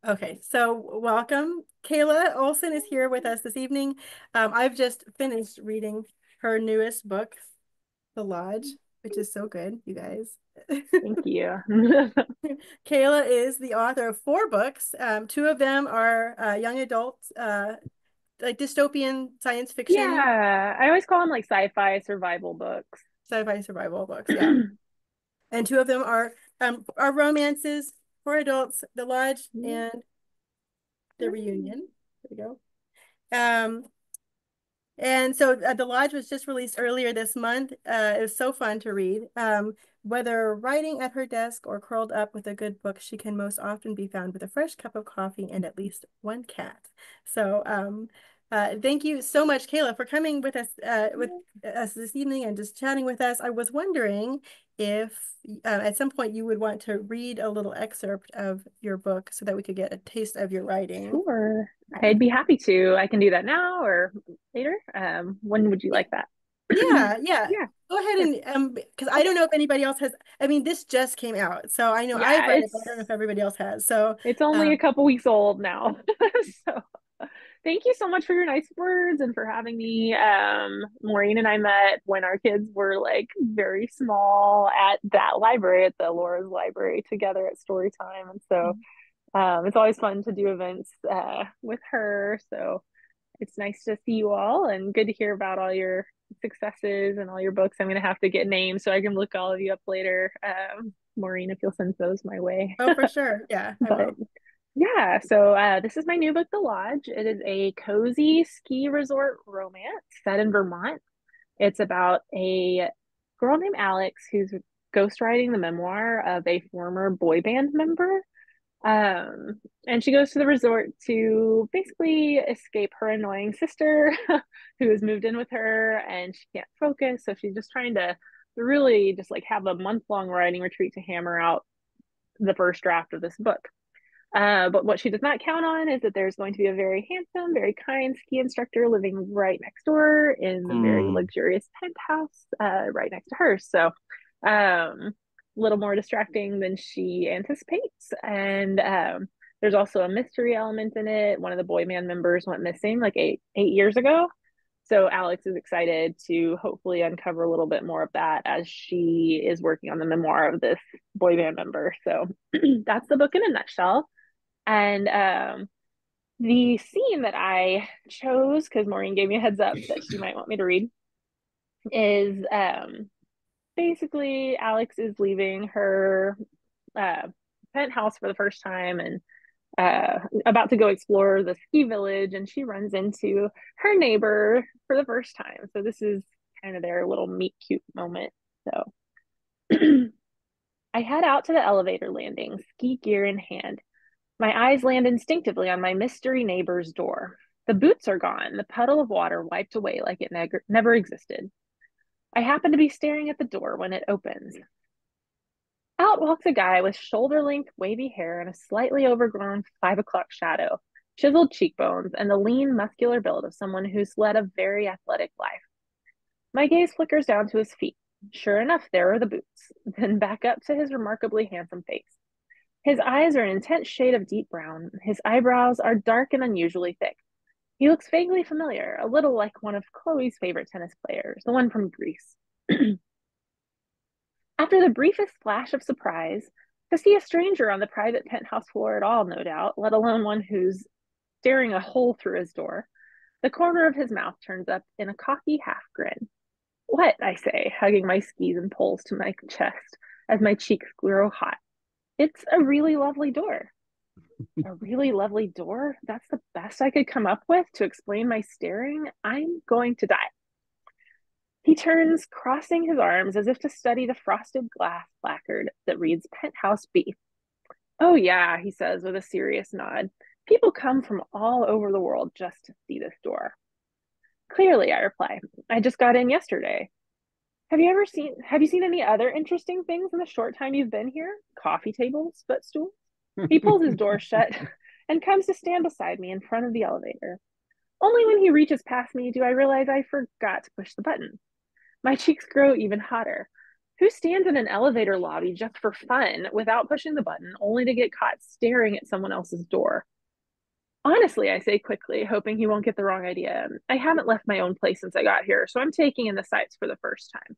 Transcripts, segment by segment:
Okay, so welcome. Kayla Olson is here with us this evening. I've just finished reading her newest book, The Lodge, which is so good, you guys. Thank you. Kayla is the author of four books. Two of them are young adult, like dystopian science fiction, Yeah, I always call them like sci-fi survival books. sci-fi survival books. Yeah, and two of them are romances for adults, The Lodge and The Reunion. There you go. And so The Lodge was just released earlier this month. It was so fun to read. Whether writing at her desk or curled up with a good book, she can most often be found with a fresh cup of coffee and at least one cat. So thank you so much, Kayla, for coming with us this evening and just chatting with us. I was wondering if at some point you would want to read a little excerpt of your book so that we could get a taste of your writing. Sure. Yeah. I'd be happy to. I can do that now or later. When would you like that? Yeah, yeah. Yeah, Go ahead sure. and because I Okay. don't know if anybody else has. I mean, this just came out, so I know I've Yeah, read it, but I don't know if everybody else has. So, it's only a um, couple weeks old now. So thank you so much for your nice words and for having me. Maureen and I met when our kids were like very small at that library, at the Laura's library together at story time. And so it's always fun to do events with her. So it's nice to see you all and good to hear about all your successes and all your books. I'm going to have to get names so I can look all of you up later. Maureen, if you'll send those my way. oh, for sure, yeah, I But will. yeah, so this is my new book, The Lodge. It is a cozy ski resort romance set in Vermont. It's about a girl named Alex who's ghostwriting the memoir of a former boy band member. And she goes to the resort to basically escape her annoying sister who has moved in with her and she can't focus. So she's just trying to really just like have a month-long writing retreat to hammer out the first draft of this book. But what she does not count on is that there's going to be a very handsome, very kind ski instructor living right next door in the very Mm. luxurious penthouse right next to her. So, a little more distracting than she anticipates. And there's also a mystery element in it. One of the boy band members went missing like eight years ago. So Alex is excited to hopefully uncover a little bit more of that as she is working on the memoir of this boy band member. So that's the book in a nutshell. And the scene that I chose, because Maureen gave me a heads up that she might want me to read, is basically Alex is leaving her uh, penthouse for the first time and about to go explore the ski village, and she runs into her neighbor for the first time. So this is kind of their little meet cute moment. So I head out to the elevator landing, ski gear in hand. My eyes land instinctively on my mystery neighbor's door. The boots are gone, the puddle of water wiped away like it never existed. I happen to be staring at the door when it opens. Out walks a guy with shoulder length wavy hair and a slightly overgrown 5 o'clock shadow, chiseled cheekbones, and the lean, muscular build of someone who's led a very athletic life. My gaze flickers down to his feet. Sure enough, there are the boots, then back up to his remarkably handsome face. His eyes are an intense shade of deep brown. His eyebrows are dark and unusually thick. He looks vaguely familiar, a little like one of Chloe's favorite tennis players, the one from Greece. After the briefest flash of surprise, to see a stranger on the private penthouse floor at all, no doubt, let alone one who's staring a hole through his door, the corner of his mouth turns up in a cocky half grin. What? I say, hugging my skis and poles to my chest as my cheeks grow hot. It's a really lovely door. A really lovely door? That's the best I could come up with to explain my staring. I'm going to die. He turns, crossing his arms as if to study the frosted glass placard that reads Penthouse B. Oh, yeah, he says with a serious nod. People come from all over the world just to see this door. Clearly, I reply. I just got in yesterday. Have you seen any other interesting things in the short time you've been here? Coffee tables, footstools? He pulls his door shut and comes to stand beside me in front of the elevator. Only when he reaches past me do I realize I forgot to push the button. My cheeks grow even hotter. Who stands in an elevator lobby just for fun without pushing the button, only to get caught staring at someone else's door? Honestly, I say quickly, hoping he won't get the wrong idea. I haven't left my own place since I got here, so I'm taking in the sights for the first time.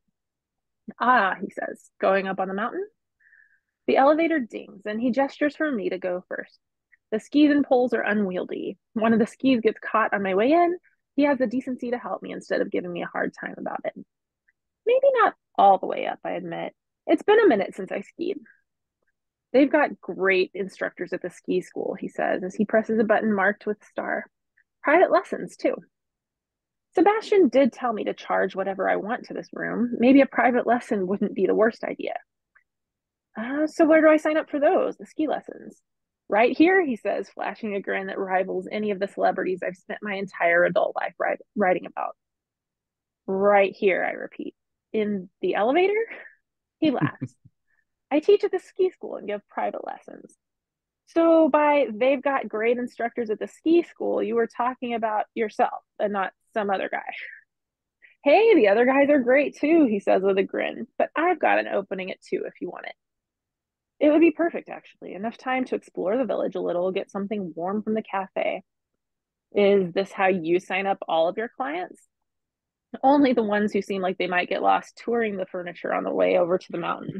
Ah, he says, going up on the mountain. The elevator dings, and he gestures for me to go first. The skis and poles are unwieldy. One of the skis gets caught on my way in. He has the decency to help me instead of giving me a hard time about it. Maybe not all the way up, I admit. It's been a minute since I skied. They've got great instructors at the ski school, he says as he presses a button marked with a star. Private lessons, too. Sebastian did tell me to charge whatever I want to this room. Maybe a private lesson wouldn't be the worst idea. So where do I sign up for those, the ski lessons? Right here, he says, flashing a grin that rivals any of the celebrities I've spent my entire adult life writing about. Right here, I repeat. In the elevator? He laughs. I teach at the ski school and give private lessons. So by they've got great instructors at the ski school, you were talking about yourself and not some other guy. Hey, the other guys are great too, he says with a grin, but I've got an opening at 2 if you want it. It would be perfect, actually. Enough time to explore the village a little, get something warm from the cafe. Is this how you sign up all of your clients? Only the ones who seem like they might get lost touring the furniture on the way over to the mountain.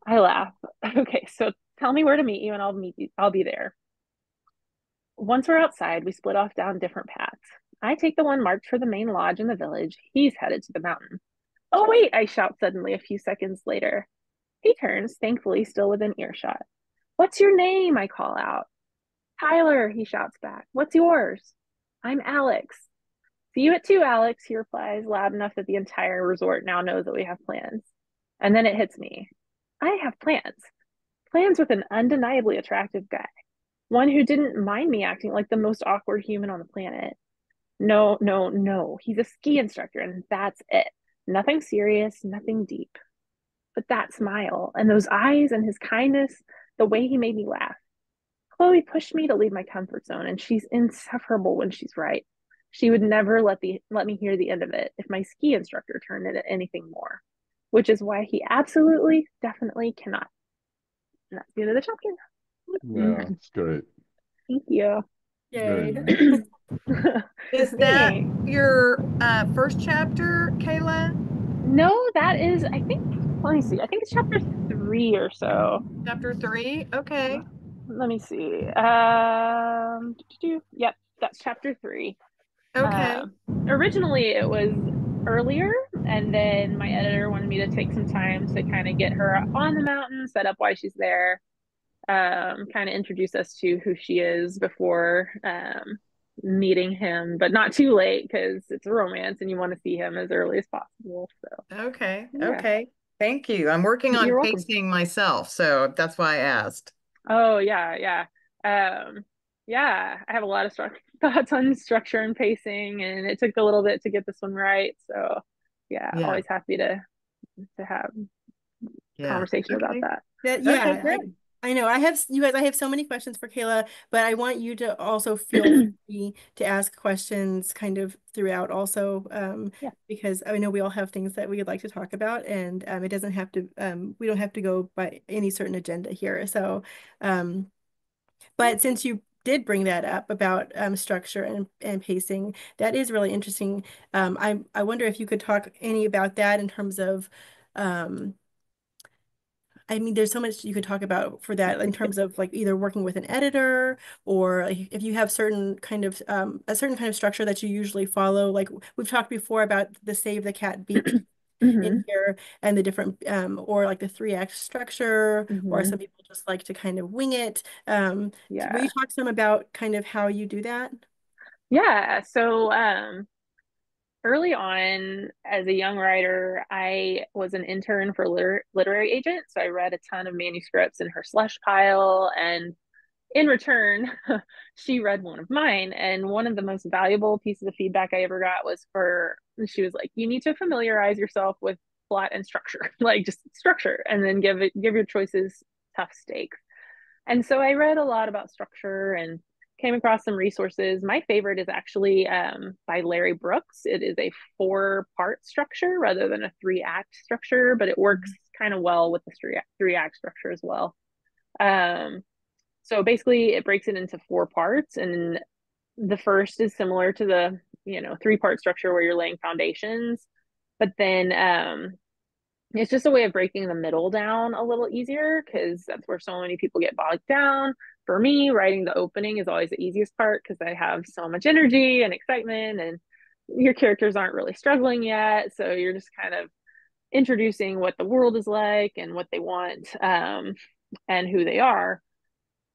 I laugh. Okay, so tell me where to meet you and I'll be there. Once we're outside, we split off down different paths. I take the one marked for the main lodge in the village. He's headed to the mountain. Oh, wait, I shout suddenly a few seconds later. He turns, thankfully still within earshot. What's your name? I call out. Tyler, he shouts back. What's yours? I'm Alex. See you at 2, Alex, he replies, loud enough that the entire resort now knows that we have plans. And then it hits me. I have plans. Plans with an undeniably attractive guy. One who didn't mind me acting like the most awkward human on the planet. No, no, no. He's a ski instructor, and that's it. Nothing serious, nothing deep. But that smile, and those eyes, and his kindness, the way he made me laugh. Chloe pushed me to leave my comfort zone, and she's insufferable when she's right. She would never let me hear the end of it if my ski instructor turned into anything more, which is why he absolutely, definitely cannot. And that's the end of the chapter. Yeah, it's great. Thank you. Yay. Good. Is that Thanks. your first chapter, Kayla? No, that is, I think, let me see. I think it's chapter 3 or so. Chapter 3? Okay. Let me see. Yep, that's chapter 3. Okay. Originally, it was earlier, and then my editor wanted me to take some time to kind of get her on the mountain, set up why she's there, kind of introduce us to who she is before meeting him, but not too late because it's a romance and you want to see him as early as possible. So, Okay. yeah. Okay. Thank you. I'm working on You're welcome. pacing myself, so that's why I asked. Oh, yeah, yeah. Yeah, I have a lot of thoughts on structure and pacing, and it took a little bit to get this one right. So, yeah, Yeah. always happy to have conversation about Okay. that. Yeah, Okay, great. I know. I have so many questions for Kayla, but I want you to also feel free to ask questions kind of throughout also, Yeah. because I know we all have things that we would like to talk about, and it doesn't have to, we don't have to go by any certain agenda here. So, but since you did bring that up about structure and pacing, that is really interesting. I wonder if you could talk any about that in terms of, I mean, there's so much you could talk about for that in terms of like either working with an editor or like, if you have certain kind of a certain kind of structure that you usually follow. Like we've talked before about the Save the Cat beat in here and the different or like the 3-act structure, or some people just like to kind of wing it. Will you talk some about kind of how you do that? Yeah. So early on as a young writer, I was an intern for literary agent. So I read a ton of manuscripts in her slush pile, and in return, she read one of mine. And one of the most valuable pieces of feedback I ever got was she was like, you need to familiarize yourself with plot and structure, like just structure, and then give your choices tough stakes. And so I read a lot about structure and came across some resources. My favorite is actually by Larry Brooks. It is a 4-part structure rather than a 3-act structure, but it works kind of well with the 3-act structure as well. So basically it breaks it into 4 parts, and the first is similar to the 3-part structure where you're laying foundations, but then it's just a way of breaking the middle down a little easier, because that's where so many people get bogged down. For me, writing the opening is always the easiest part because I have so much energy and excitement, and your characters aren't really struggling yet, so you're just kind of introducing what the world is like and what they want, and who they are.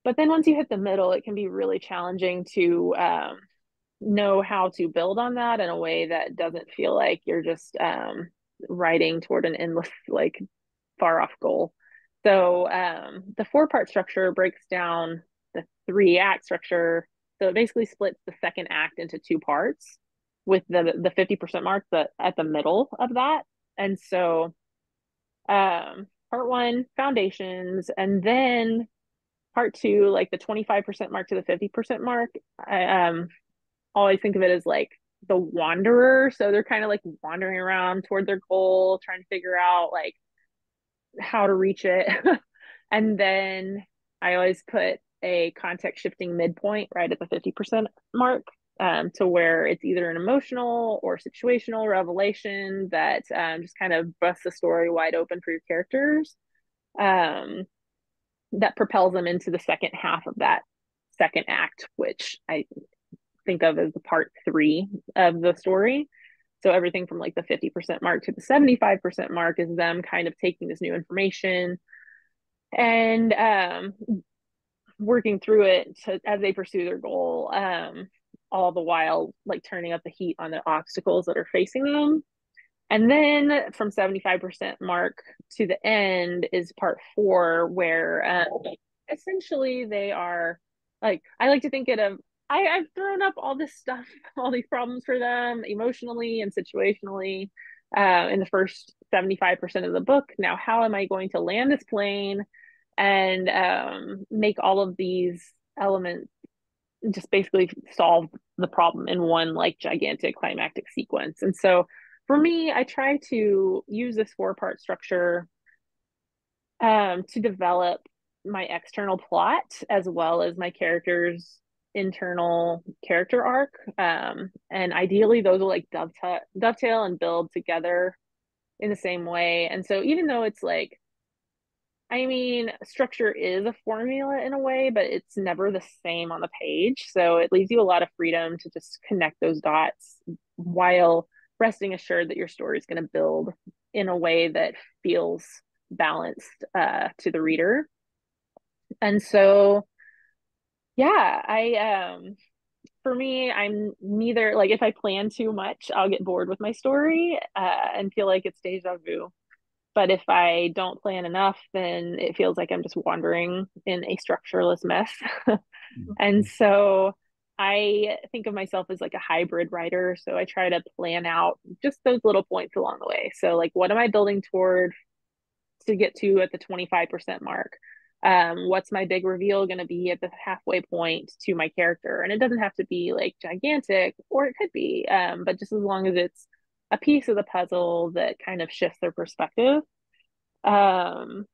But then once you hit the middle, it can be really challenging to know how to build on that in a way that doesn't feel like you're just writing toward an endless, like, far off goal. So the 4-part structure breaks down the 3-act structure. So it basically splits the second act into 2 parts, with the 50% mark at the middle of that. And so part 1, foundations, and then part 2, like the 25% mark to the 50% mark. I always think of it as like the wanderer. So they're kind of like wandering around toward their goal, trying to figure out like how to reach it. And then I always put a context shifting midpoint right at the 50% mark, to where it's either an emotional or situational revelation that just kind of busts the story wide open for your characters, that propels them into the second half of that second act, which I think of as the part 3 of the story. So everything from like the 50% mark to the 75% mark is them kind of taking this new information and working through it as they pursue their goal, all the while like turning up the heat on the obstacles that are facing them. And then from 75% mark to the end is part 4, where essentially they are like, I like to think it of, I've thrown up all this stuff, all these problems for them emotionally and situationally in the first 75% of the book. Now, how am I going to land this plane and make all of these elements just basically solve the problem in one like gigantic climactic sequence? And so for me, I try to use this 4-part structure to develop my external plot as well as my character's internal character arc. And ideally, those will like dovetail and build together in the same way. And so even though it's like, I mean, structure is a formula in a way, but it's never the same on the page. So it leaves you a lot of freedom to just connect those dots while resting assured that your story is going to build in a way that feels balanced to the reader. And so, yeah, for me, I'm neither like, if I plan too much, I'll get bored with my story and feel like it's deja vu. But if I don't plan enough, then it feels like I'm just wandering in a structureless mess. And so I think of myself as like a hybrid writer. So I try to plan out just those little points along the way. So like, what am I building toward to get to at the 25% mark? What's my big reveal going to be at the halfway point to my character? And it doesn't have to be like gigantic, or it could be, but just as long as it's a piece of the puzzle that kind of shifts their perspective. And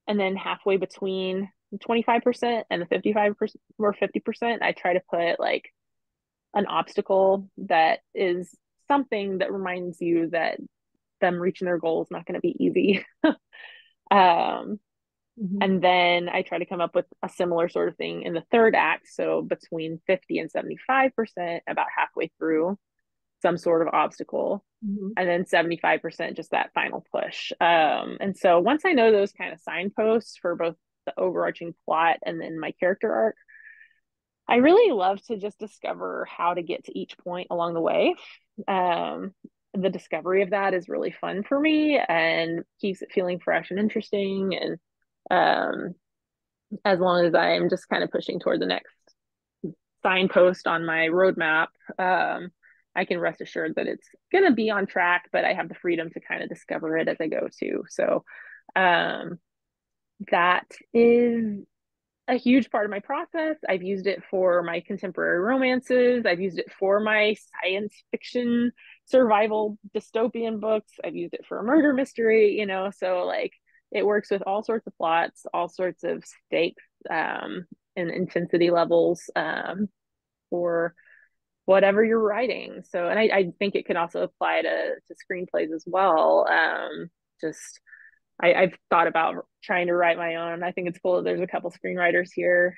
then halfway between 25% and the 55% or 50%, I try to put like an obstacle that is something that reminds you that them reaching their goal is not going to be easy. And then I try to come up with a similar sort of thing in the third act. So between 50 and 75%, about halfway through, some sort of obstacle. And then 75% just that final push. And so once I know those kind of signposts for both the overarching plot and then my character arc, I really love to just discover how to get to each point along the way. The discovery of that is really fun for me and keeps it feeling fresh and interesting. And as long as I'm just kind of pushing toward the next signpost on my roadmap, I can rest assured that it's going to be on track, but I have the freedom to kind of discover it as I go too. So that is a huge part of my process. I've used it for my contemporary romances. I've used it for my science fiction survival dystopian books. I've used it for a murder mystery, you know, so like it works with all sorts of plots, all sorts of stakes, and intensity levels, for whatever you're writing. So, and I think it can also apply to screenplays as well. Just I've thought about trying to write my own. I think it's cool that there's a couple screenwriters here.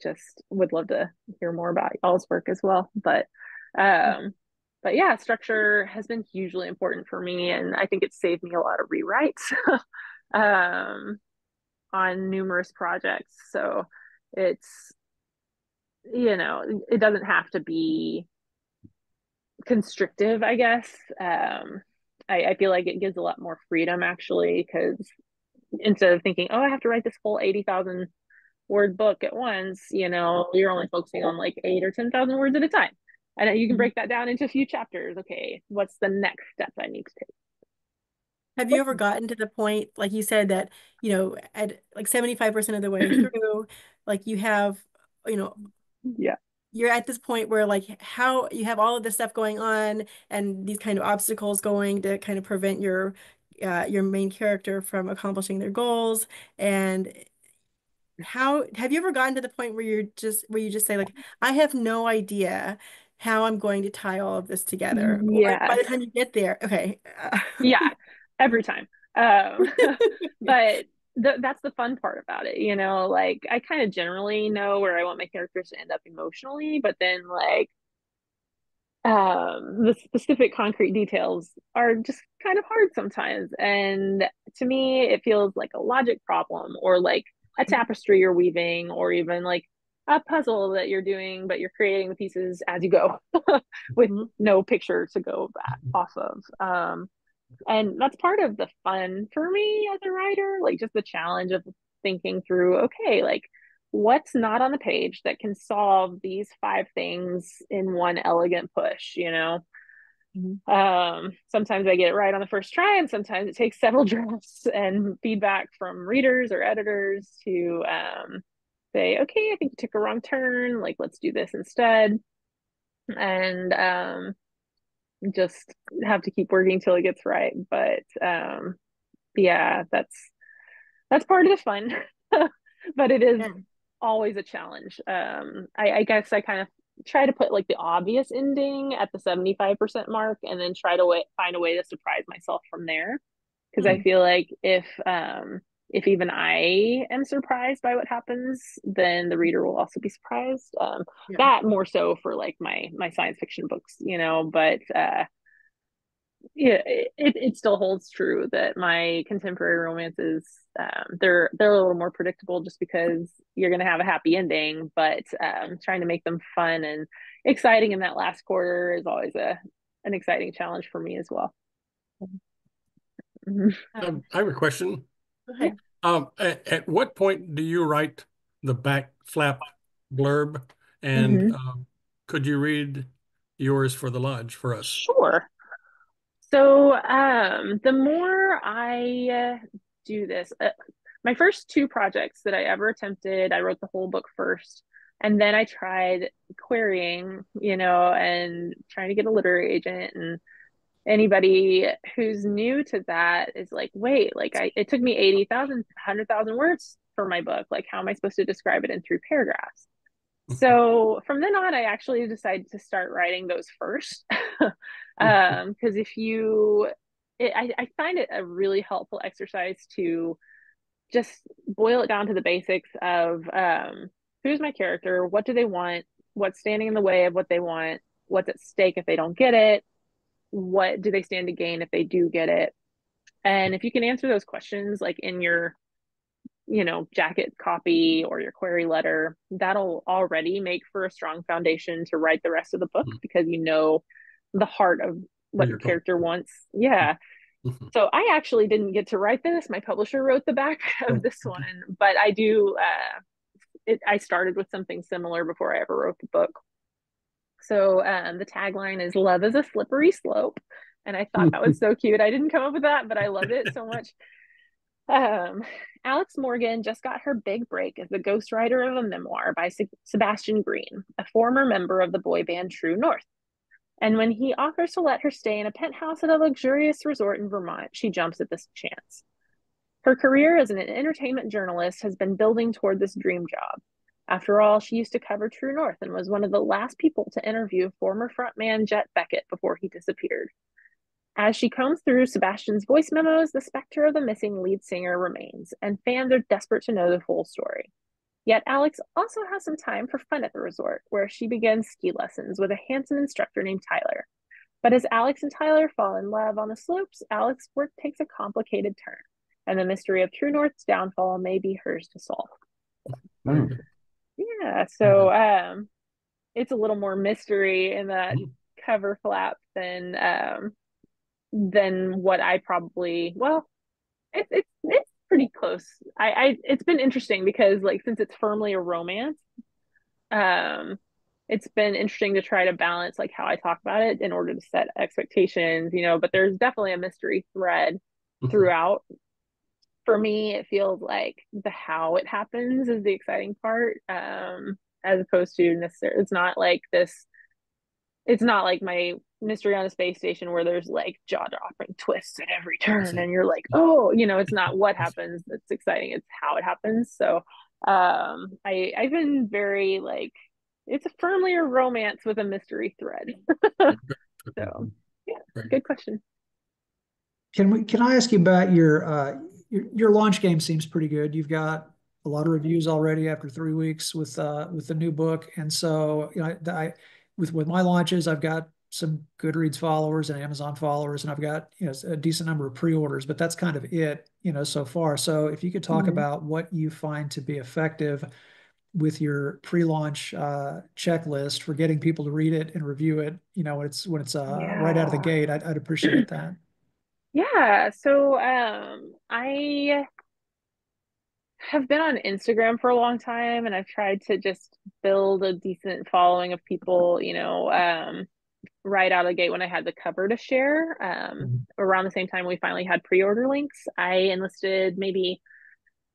Just would love to hear more about y'all's work as well. But yeah, structure has been hugely important for me, and I think it's saved me a lot of rewrites on numerous projects. So it's, you know, it doesn't have to be constrictive, I guess. I feel like it gives a lot more freedom actually, because instead of thinking, oh, I have to write this whole 80,000 word book at once, you know, you're only focusing on like 8 or 10,000 words at a time. And you can break that down into a few chapters. Okay, what's the next step I need to take? Have you ever gotten to the point, like you said, that, you know, at like 75% of the way through, like you have, you know, Yeah. you're at this point where like how you have all of this stuff going on and these kind of obstacles going to kind of prevent your main character from accomplishing their goals. And how have you ever gotten to the point where you just say like, I have no idea how I'm going to tie all of this together? Or by Yes. the time you get there, okay. Yeah, every time. But that's the fun part about it, you know, like I kind of generally know where I want my characters to end up emotionally, but then like the specific concrete details are just kind of hard sometimes. And to me, it feels like a logic problem or like a tapestry you're weaving, or even like a puzzle that you're doing, but you're creating the pieces as you go with no picture to go back off of. And that's part of the fun for me as a writer, like just the challenge of thinking through, okay, like what's not on the page that can solve these 5 things in one elegant push, you know? Sometimes I get it right on the first try, and sometimes it takes several drafts and feedback from readers or editors to say, okay, I think you took a wrong turn, like let's do this instead. And just have to keep working till it gets right. But yeah, that's part of the fun. But it is always a challenge. I guess I kind of try to put like the obvious ending at the 75% mark, and then try to find a way to surprise myself from there. Because I feel like if even I am surprised by what happens, then the reader will also be surprised. That more so for like my science fiction books, you know, but yeah, it still holds true that my contemporary romances, they're a little more predictable just because you're going to have a happy ending, but trying to make them fun and exciting in that last quarter is always an exciting challenge for me as well. I have a question. Okay. At what point do you write the back flap blurb? And could you read yours for the lodge for us? Sure. So the more I do this, my first 2 projects that I ever attempted, I wrote the whole book first, and then I tried querying, you know, and trying to get a literary agent. And anybody who's new to that is like, wait, like it took me 80,000, 100,000 words for my book. Like, how am I supposed to describe it in 3 paragraphs? So from then on, I actually decided to start writing those first. Because I find it a really helpful exercise to just boil it down to the basics of who's my character, what do they want, what's standing in the way of what they want, what's at stake if they don't get it, what do they stand to gain if they do get it. And if you can answer those questions like in your, you know, jacket copy or your query letter, that'll already make for a strong foundation to write the rest of the book, because you know the heart of what your character wants. Yeah. So I actually didn't get to write this. My publisher wrote the back of this one, but I do I started with something similar before I ever wrote the book. So the tagline is "Love is a slippery slope," and I thought that was so cute. I didn't come up with that, but I loved it so much. Um, Alex Morgan just got her big break as the ghostwriter of a memoir by Sebastian Green, a former member of the boy band True North. And when he offers to let her stay in a penthouse at a luxurious resort in Vermont, she jumps at this chance. Her career as an entertainment journalist has been building toward this dream job. After all, she used to cover True North and was one of the last people to interview former frontman Jet Beckett before he disappeared. As she combs through Sebastian's voice memos, the specter of the missing lead singer remains, and fans are desperate to know the full story. Yet Alex also has some time for fun at the resort, where she begins ski lessons with a handsome instructor named Tyler. But as Alex and Tyler fall in love on the slopes, Alex's work takes a complicated turn, and the mystery of True North's downfall may be hers to solve. Oh, Yeah, so it's a little more mystery in that cover flap than what I probably, well, it's pretty close. It's been interesting because like since it's firmly a romance, um it's been interesting to try to balance like how I talk about it in order to set expectations, but there's definitely a mystery thread throughout. For me, it feels like the how it happens is the exciting part, as opposed to necessarily, it's not like my Mystery on a Space Station where there's like jaw-dropping twists at every turn and you're like, oh, it's not what happens that's exciting, it's how it happens. So I've been very like, it's a firmly a romance with a mystery thread. So yeah, good question. Can I ask you about your launch game? Seems pretty good. You've got a lot of reviews already after 3 weeks with the new book, and so with my launches, I've got some Goodreads followers and Amazon followers, and I've got a decent number of pre-orders, but that's kind of it so far. So if you could talk about what you find to be effective with your pre-launch checklist for getting people to read it and review it, when it's right out of the gate, I'd appreciate that. Yeah, so I have been on Instagram for a long time and I've tried to just build a decent following of people, right out of the gate when I had the cover to share. Around the same time we finally had pre-order links, I enlisted maybe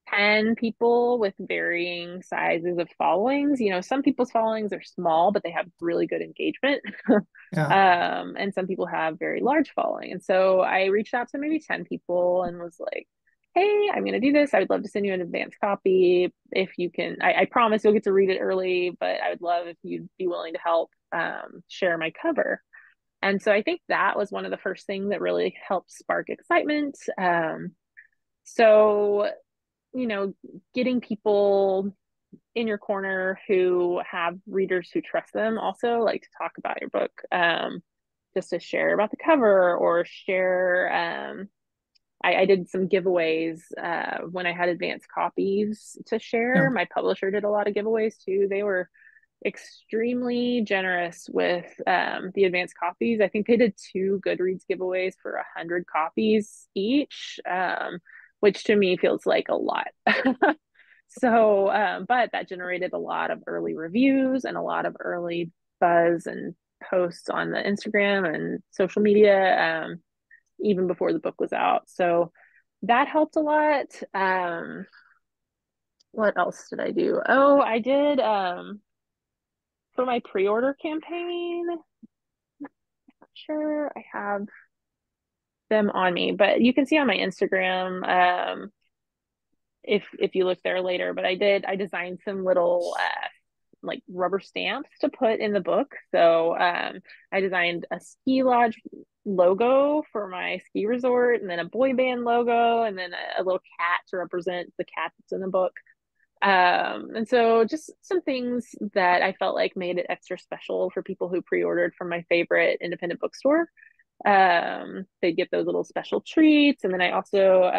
10 people with varying sizes of followings. Some people's followings are small, but they have really good engagement. And some people have very large following. And so I reached out to maybe 10 people and was like, hey, I'm going to do this. I would love to send you an advance copy. If you can, I promise you'll get to read it early, but I would love if you'd be willing to help share my cover. And so I think that was one of the first things that really helped spark excitement. So getting people in your corner who have readers who trust them also like to talk about your book, just to share about the cover or share. I did some giveaways when I had advanced copies to share. My publisher did a lot of giveaways too. They were extremely generous with the advanced copies. I think they did 2 Goodreads giveaways for 100 copies each, which to me feels like a lot. So, but that generated a lot of early reviews and a lot of early buzz and posts on the Instagram and social media, even before the book was out. So that helped a lot. What else did I do? Oh, I did, for my pre-order campaign, I'm not sure I have them on me, but you can see on my Instagram, if you look there later, but I designed some little like rubber stamps to put in the book. So I designed a ski lodge logo for my ski resort, and then a boy band logo, and then a little cat to represent the cat that's in the book. And so just some things that I felt like made it extra special for people who pre-ordered from my favorite independent bookstore. They get those little special treats. And then I also,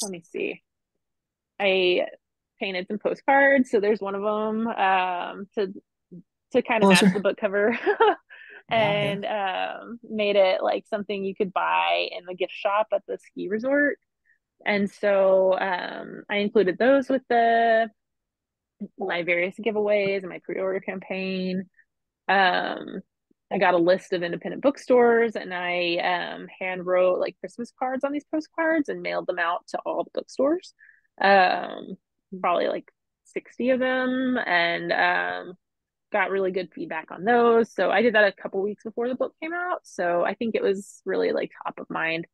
let me see, I painted some postcards. So there's one of them to kind of match the book cover. And made it like something you could buy in the gift shop at the ski resort. And so I included those with my various giveaways and my pre-order campaign. I got a list of independent bookstores, and I hand wrote like Christmas cards on these postcards and mailed them out to all the bookstores. Probably like 60 of them, and got really good feedback on those. So I did that a couple weeks before the book came out. So I think it was really like top of mind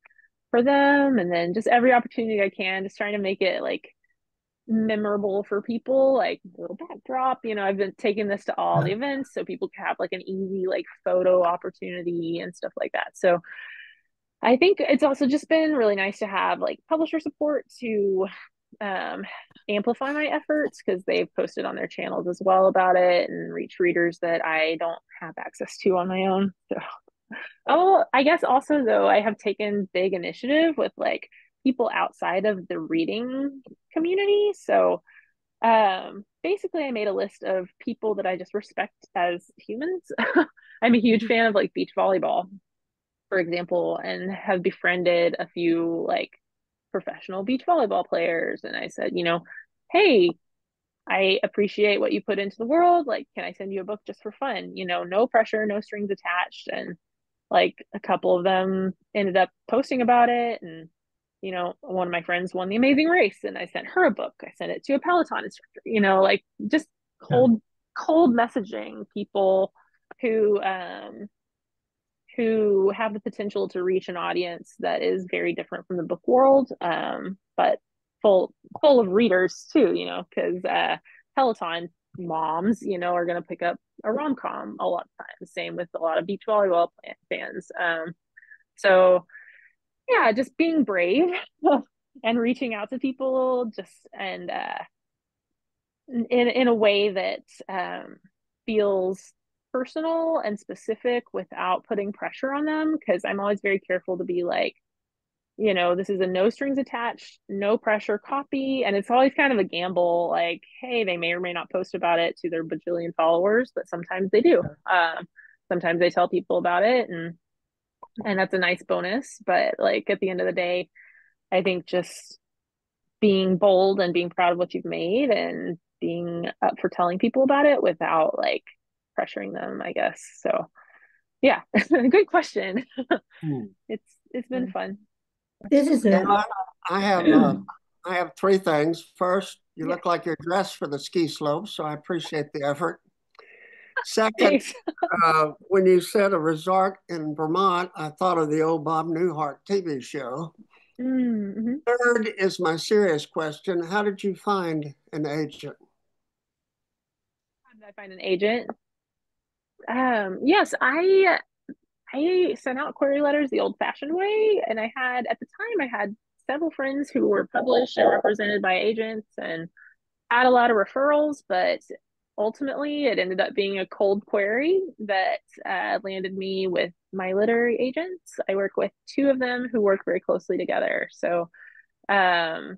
for them. And then just every opportunity I can, just trying to make it like memorable for people, like little backdrop. I've been taking this to all the events so people can have like an easy like photo opportunity and stuff like that. So I think it's also just been really nice to have like publisher support to amplify my efforts, because they've posted on their channels as well about it and reach readers that I don't have access to on my own. So, oh, I guess also though, I have taken big initiative with like people outside of the reading community. So basically I made a list of people that I just respect as humans. I'm a huge fan of like beach volleyball, for example, and have befriended a few like professional beach volleyball players. And I said, hey, I appreciate what you put into the world. Like, can I send you a book just for fun? No pressure, no strings attached. And like a couple of them ended up posting about it. And, one of my friends won the Amazing Race, and I sent her a book. I sent it to a Peloton instructor, like just cold messaging people who have the potential to reach an audience that is very different from the book world, but full of readers too, because Peloton moms, are going to pick up a rom-com a lot of times. Same with a lot of beach volleyball fans. So yeah, just being brave and reaching out to people and in a way that feels personal and specific without putting pressure on them, because I'm always very careful to be like, this is a no strings attached, no pressure copy. And it's always kind of a gamble, like, hey, they may or may not post about it to their bajillion followers, but sometimes they do. Sometimes they tell people about it, and that's a nice bonus. But like at the end of the day, I think just being bold and being proud of what you've made and being up for telling people about it without like pressuring them, I guess. So yeah, good question. It's been fun. This is it. I have three things. First, you look like you're dressed for the ski slopes, so I appreciate the effort. Second, when you said a resort in Vermont, I thought of the old Bob Newhart TV show. Mm-hmm. Third is my serious question. How did you find an agent? How did I find an agent? Yes, I sent out query letters the old-fashioned way, and at the time I had several friends who were published and represented by agents and had a lot of referrals, but ultimately it ended up being a cold query that landed me with my literary agents. I work with two of them who work very closely together. So my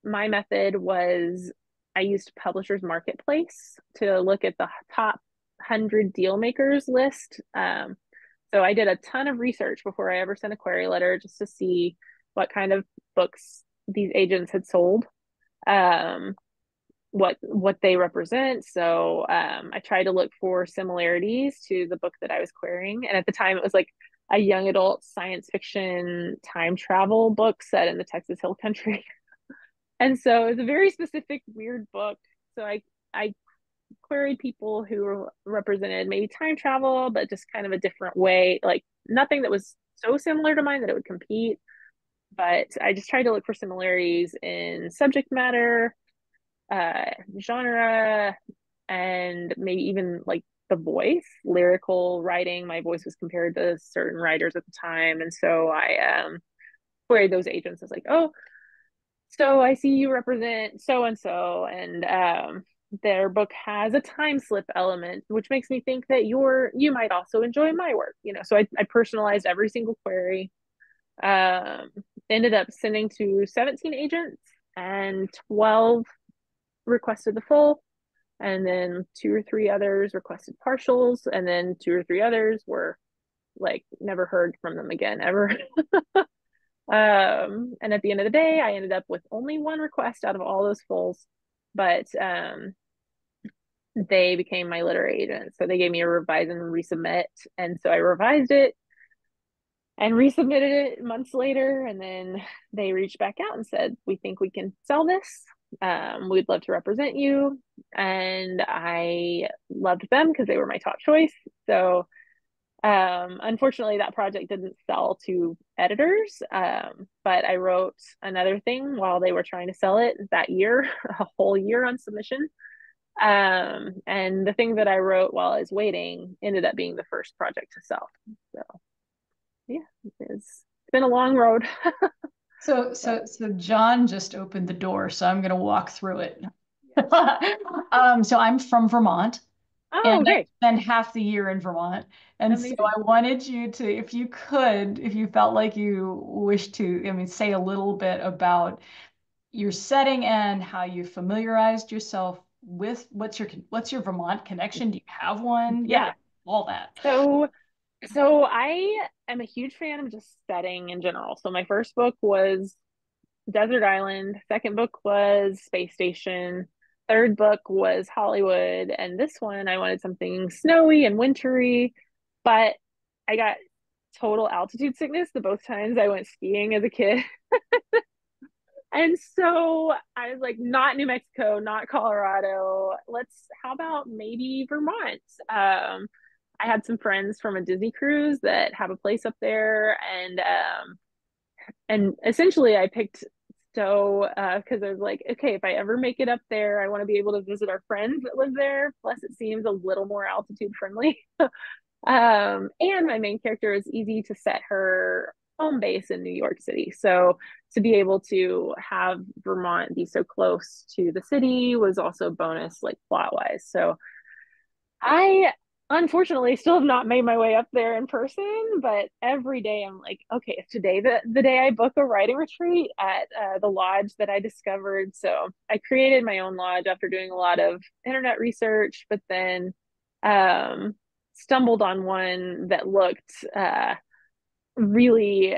method was I used Publishers Marketplace to look at the top 100 deal makers list. So I did a ton of research before I ever sent a query letter, just to see what kind of books these agents had sold, what they represent. So I tried to look for similarities to the book that I was querying. And at the time it was like a young adult science fiction time travel book set in the Texas Hill Country. And so it's a very specific, weird book. So I queried people who represented maybe time travel, but just kind of a different way, like nothing that was so similar to mine that it would compete. But I just tried to look for similarities in subject matter, genre, and maybe even like the voice, lyrical writing. My voice was compared to certain writers at the time. And so I queried those agents. I was like, oh, so I see you represent so-and-so, and their book has a time slip element, which makes me think that you might also enjoy my work. So I personalized every single query. Ended up sending to 17 agents, and 12 requested the full, and then 2 or 3 others requested partials, and then 2 or 3 others were like never heard from them again ever. And at the end of the day, I ended up with only 1 request out of all those fulls. But they became my literary agent. So they gave me a revise and resubmit. And so I revised it and resubmitted it months later. And then they reached back out and said, we think we can sell this. We'd love to represent you. And I loved them because they were my top choice. So unfortunately, that project didn't sell to editors, but I wrote another thing while they were trying to sell it that year, a whole year on submission. And the thing that I wrote while I was waiting ended up being the first project to sell. So yeah, it's been a long road. So John just opened the door, so I'm gonna walk through it. So I'm from Vermont. Oh, and I okay. spent half the year in Vermont. And Amazing. so I wanted you to, if you could, if you felt like you wish to, I mean, say a little bit about your setting and how you familiarized yourself with what's your Vermont connection? Do you have one? Yeah, all that. So I am a huge fan of just setting in general. So my first book was Desert Island. Second book was Space Station. Third book was Hollywood. And this one, I wanted something snowy and wintry, but I got total altitude sickness the both times I went skiing as a kid. And so I was like, not New Mexico, not Colorado. How about maybe Vermont? I had some friends from a Disney cruise that have a place up there, and essentially I picked Stowe because I was like, okay, if I ever make it up there, I want to be able to visit our friends that live there. Plus, it seems a little more altitude friendly. And my main character is easy to set her home base in New York City. So to be able to have Vermont be so close to the city was also a bonus, like plot wise. So I unfortunately still have not made my way up there in person, but every day I'm like, okay, if today the day I book a writing retreat at the lodge that I discovered. So I created my own lodge after doing a lot of internet research, but then stumbled on one that looked really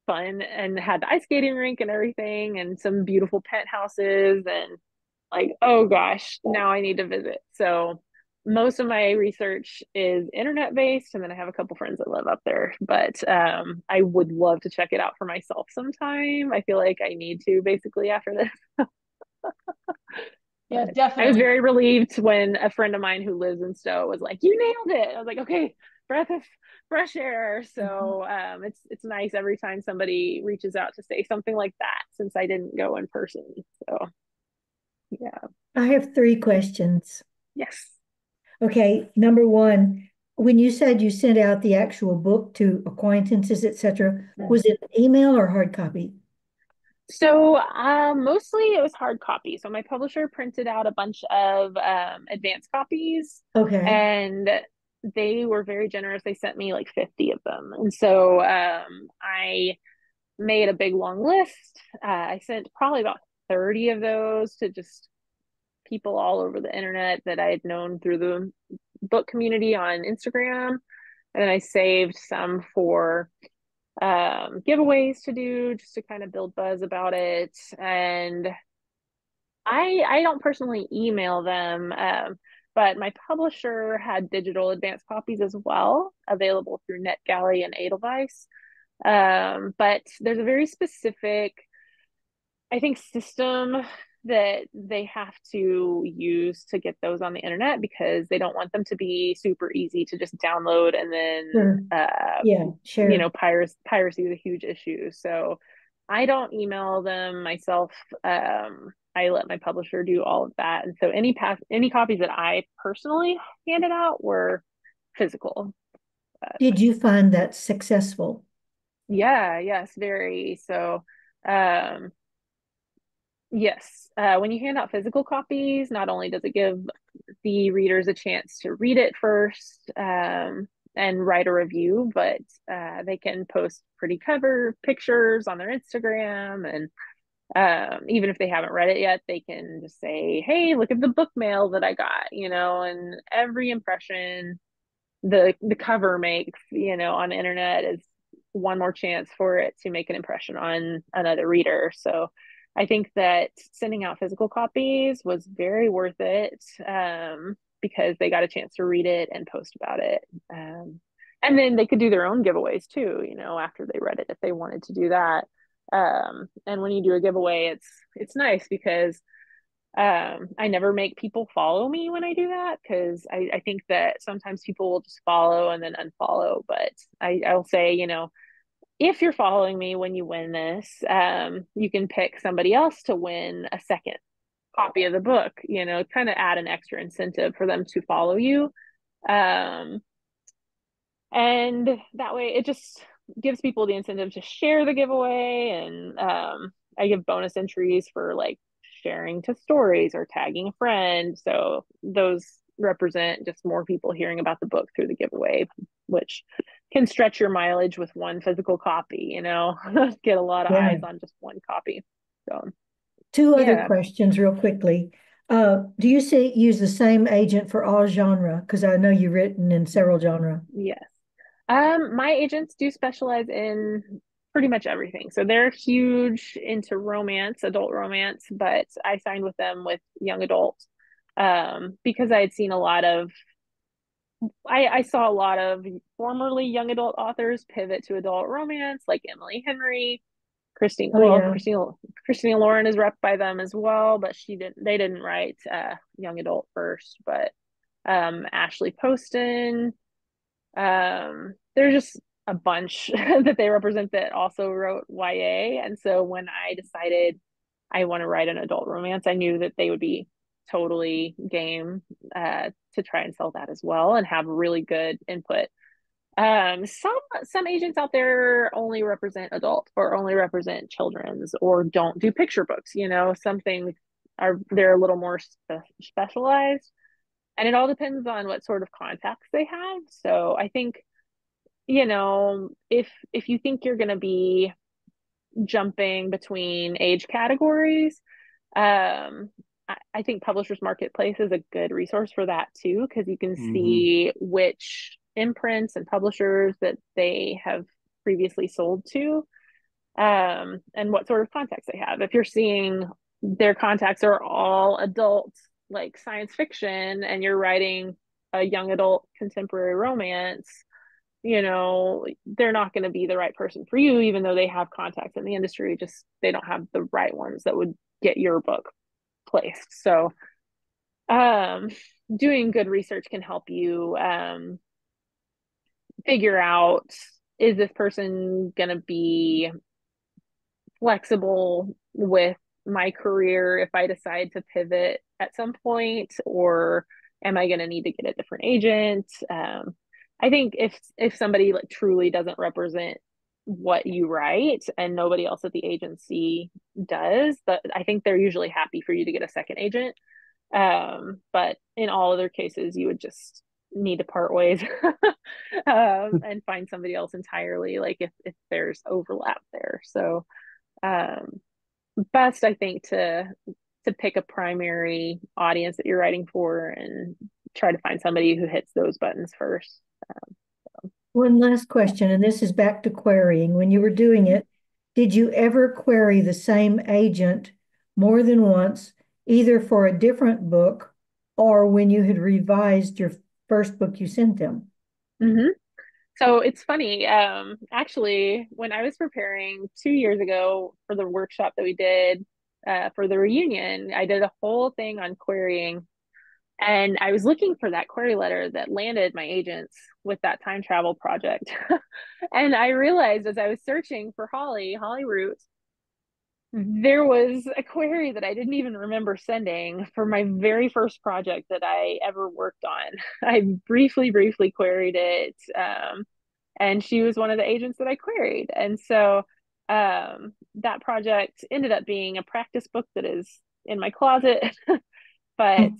fun and had the ice skating rink and everything and some beautiful penthouses, and like, oh gosh, now I need to visit. So most of my research is internet based, and then I have a couple friends that live up there, but I would love to check it out for myself sometime. I feel like I need to basically after this. Yeah, I was definitely. very relieved when a friend of mine who lives in Stowe was like, you nailed it. I was like, okay, breath of fresh air. So it's nice every time somebody reaches out to say something like that, since I didn't go in person. So yeah. I have 3 questions. Yes. Okay, number 1, when you said you sent out the actual book to acquaintances, etc., was it email or hard copy? So mostly it was hard copy. So my publisher printed out a bunch of advanced copies. Okay. And they were very generous. They sent me like 50 of them. And so I made a big long list. I sent probably about 30 of those to just people all over the internet that I had known through the book community on Instagram. And then I saved some for giveaways to do, just to kind of build buzz about it. And I don't personally email them, but my publisher had digital advanced copies as well, available through NetGalley and Edelweiss. But there's a very specific, I think, system that they have to use to get those on the internet, because they don't want them to be super easy to just download and then sure. You know, piracy is a huge issue. So I don't email them myself. I let my publisher do all of that. And so any copies that I personally handed out were physical. Did you find that successful? Yes, very. So yes, when you hand out physical copies, not only does it give the readers a chance to read it first and write a review, but they can post pretty cover pictures on their Instagram. And even if they haven't read it yet, they can just say, hey, look at the book mail that I got, you know. And every impression the cover makes, you know, on the internet is one more chance for it to make an impression on another reader. So I think that sending out physical copies was very worth it, because they got a chance to read it and post about it. And then they could do their own giveaways too, after they read it if they wanted to do that. And when you do a giveaway, it's nice because I never make people follow me when I do that, because I think that sometimes people will just follow and then unfollow. But I'll say, if you're following me when you win this, you can pick somebody else to win a second copy of the book, kind of add an extra incentive for them to follow you. And that way it just gives people the incentive to share the giveaway. And I give bonus entries for like sharing to stories or tagging a friend. So those represent just more people hearing about the book through the giveaway, which can stretch your mileage with one physical copy, get a lot of eyes on just one copy. So two other questions real quickly. Do you use the same agent for all genre? Because I know you've written in several genre. Yes. My agents do specialize in pretty much everything. So they're huge into romance, adult romance, but I signed with them with young adult, because I had seen I saw a lot of formerly young adult authors pivot to adult romance, like Emily Henry, Christine. Christina Lauren is repped by them as well, but they didn't write young adult first. But Ashley Poston, there's just a bunch that they represent that also wrote YA. And so when I decided I want to write an adult romance, I knew that they would be totally game to try and sell that as well and have really good input. Some agents out there only represent adult or only represent children's or don't do picture books. Some things they're a little more specialized, and it all depends on what sort of contacts they have. So I think, if you think you're going to be jumping between age categories, I think Publishers Marketplace is a good resource for that too, because you can see which imprints and publishers that they have previously sold to, and what sort of contacts they have. If you're seeing their contacts are all adult, like science fiction, and you're writing a young adult contemporary romance, they're not going to be the right person for you, even though they have contacts in the industry. Just they don't have the right ones that would get your book placed. So doing good research can help you figure out, is this person going to be flexible with my career if I decide to pivot at some point, or am I going to need to get a different agent? I think if somebody like truly doesn't represent what you write and nobody else at the agency does, but I think they're usually happy for you to get a second agent. But in all other cases, you would just need to part ways and find somebody else entirely, like if there's overlap there. So best, I think, to pick a primary audience that you're writing for and try to find somebody who hits those buttons first. One last question, and this is back to querying. When you were doing it, did you ever query the same agent more than once, either for a different book or when you had revised your first book you sent them? So it's funny. Actually, when I was preparing 2 years ago for the workshop that we did for the reunion, I did a whole thing on querying. And I was looking for that query letter that landed my agents with that time travel project. And I realized as I was searching for Holly Root, there was a query that I didn't even remember sending for my very first project that I ever worked on. I briefly queried it. And she was one of the agents that I queried. And so that project ended up being a practice book that is in my closet. But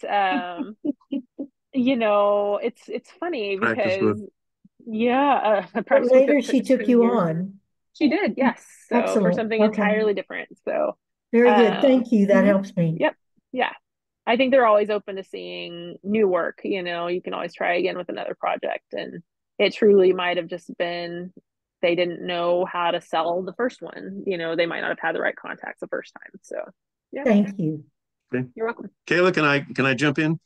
it's funny because but later she took you on. She did, yes. So excellent. For something entirely different. So very good. Thank you. That helps me. Yep. Yeah. I think they're always open to seeing new work. You can always try again with another project, and it truly might have just been they didn't know how to sell the first one. You know, they might not have had the right contacts the first time. So yeah. Thank you. Okay. You're welcome. Kayla, can I jump in?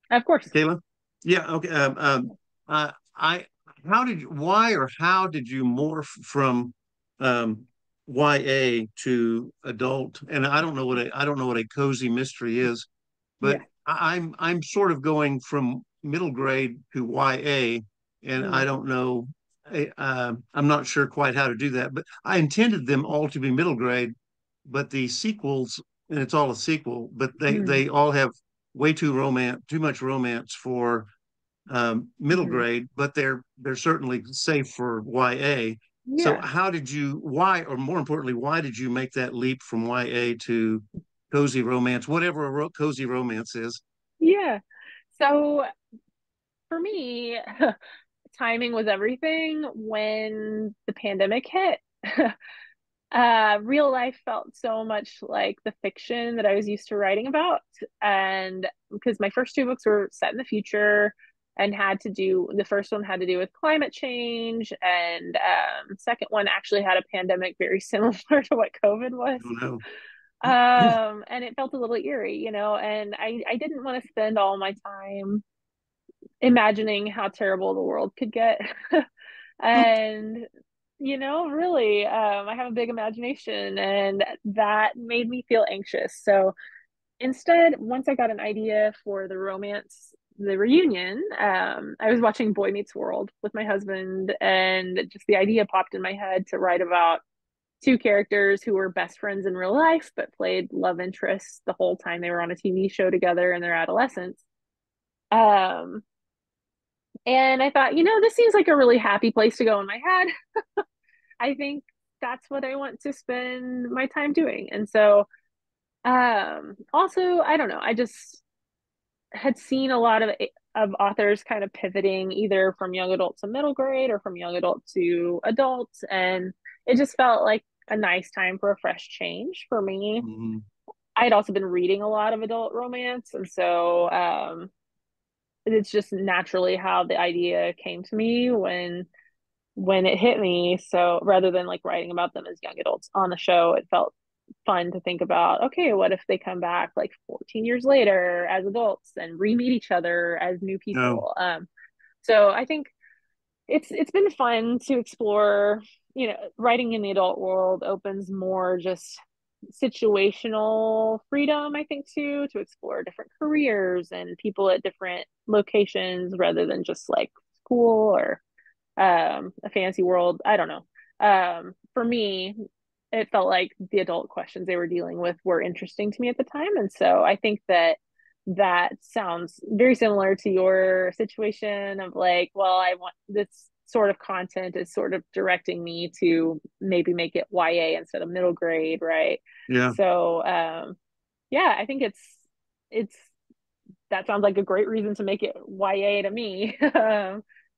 Of course. Kayla? Yeah, okay. Why or how did you morph from YA to adult? And I don't know what a cozy mystery is, but Yeah. I'm sort of going from middle grade to YA, and I don't know. I'm not sure quite how to do that, but I intended them all to be middle grade, but the sequels, and it's all a sequel, but they all have way too much romance for middle grade, but they're certainly safe for YA. So why, or more importantly, why did you make that leap from YA to cozy romance, whatever a cozy romance is? Yeah. So for me, timing was everything when the pandemic hit. Real life felt so much like the fiction that I was used to writing about. And because my first two books were set in the future and the first one had to do with climate change, and second one actually had a pandemic very similar to what COVID was. Oh, no. And it felt a little eerie, you know, and I didn't want to spend all my time imagining how terrible the world could get. And you know, really, I have a big imagination, and that made me feel anxious. So instead, once I got an idea for the reunion, I was watching Boy Meets World with my husband, and just the idea popped in my head to write about two characters who were best friends in real life, but played love interests the whole time they were on a TV show together in their adolescence. And I thought, you know, this seems like a really happy place to go in my head. I think that's what I want to spend my time doing. And so, also, I don't know, I just had seen a lot of authors kind of pivoting either from young adult to middle grade or from young adult to adults. And it just felt like a nice time for a fresh change for me. I'd also been reading a lot of adult romance. And so, it's just naturally how the idea came to me when it hit me. So rather than like writing about them as young adults on the show, it felt fun to think about, okay, what if they come back like 14 years later as adults and re-meet each other as new people? So I think it's been fun to explore, you know, writing in the adult world opens more just situational freedom, I think, too, to explore different careers and people at different locations rather than just like school or a fantasy world. I don't know. For me, it felt like the adult questions they were dealing with were interesting to me at the time. And so I think that sounds very similar to your situation of like, well, I want this sort of content is sort of directing me to maybe make it YA instead of middle grade, right? Yeah. So yeah, I think it's that sounds like a great reason to make it YA to me.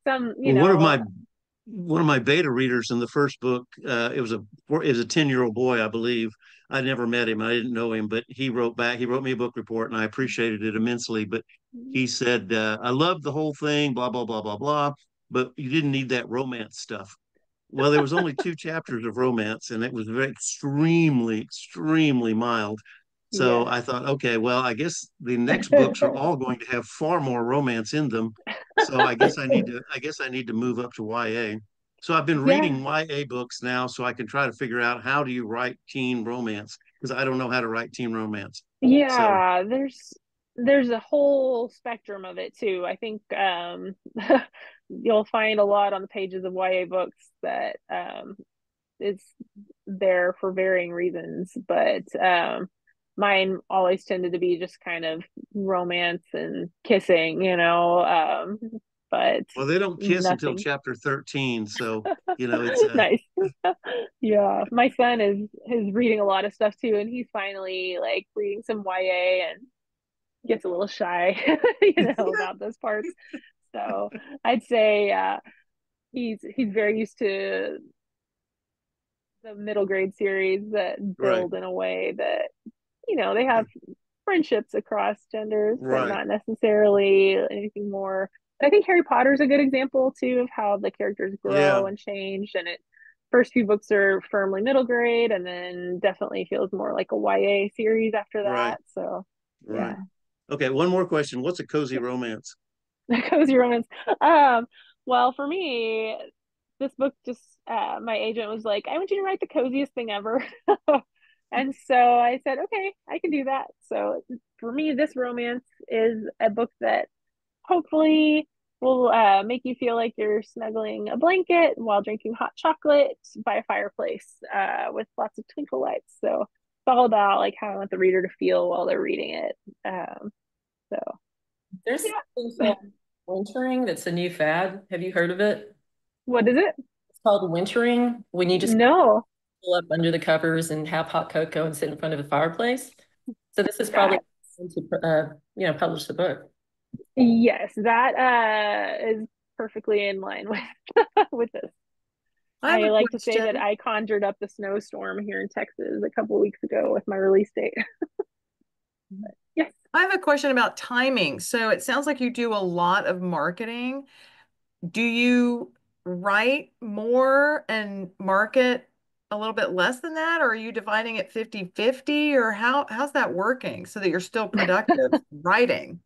One of my beta readers in the first book, it was a 10-year-old boy, I believe. I never met him. I didn't know him, but he wrote me a book report, and I appreciated it immensely. But he said, I loved the whole thing, blah, blah, blah, blah, blah, but you didn't need that romance stuff. Well, there was only 2 chapters of romance, and it was extremely, extremely mild. So I thought, okay, well, I guess the next books are all going to have far more romance in them. So I guess I need to move up to YA. So I've been reading YA books now, so I can try to figure out how do you write teen romance, because I don't know how to write teen romance. Yeah, there's a whole spectrum of it too. I think you'll find a lot on the pages of YA books that is there for varying reasons, but mine always tended to be just kind of romance and kissing, you know. But well, they don't kiss until chapter 13, so you know it's nice. Yeah, my son is reading a lot of stuff too, and he's finally like reading some YA and gets a little shy, you know, about those parts. So I'd say he's very used to the middle grade series that build in a way that, you know, they have friendships across genders, but not necessarily anything more I think Harry Potter's a good example too of how the characters Yeah, grow and change, and it first few books are firmly middle grade, and then definitely feels more like a YA series after right, that. So right. yeah, Okay, one more question. What's a cozy romance? cozy romance. Um, well, for me, this book just my agent was like, I want you to write the coziest thing ever. And so I said, okay, I can do that. So for me, this romance is a book that hopefully will make you feel like you're snuggling a blanket while drinking hot chocolate by a fireplace with lots of twinkle lights. So it's all about like how I want the reader to feel while they're reading it. So There's yeah. something called wintering that's a new fad. Have you heard of it? What is it? It's called wintering, when you just No. pull up under the covers and have hot cocoa and sit in front of the fireplace. So this is probably That to publish the book. yes, that is perfectly in line with with this. I have I a like to say that question. I conjured up the snowstorm here in Texas a couple of weeks ago with my release date. Yes. I have a question about timing. So it sounds like you do a lot of marketing. Do you write more and market a little bit less than that? Or are you dividing it 50-50? Or how's that working so that you're still productive writing?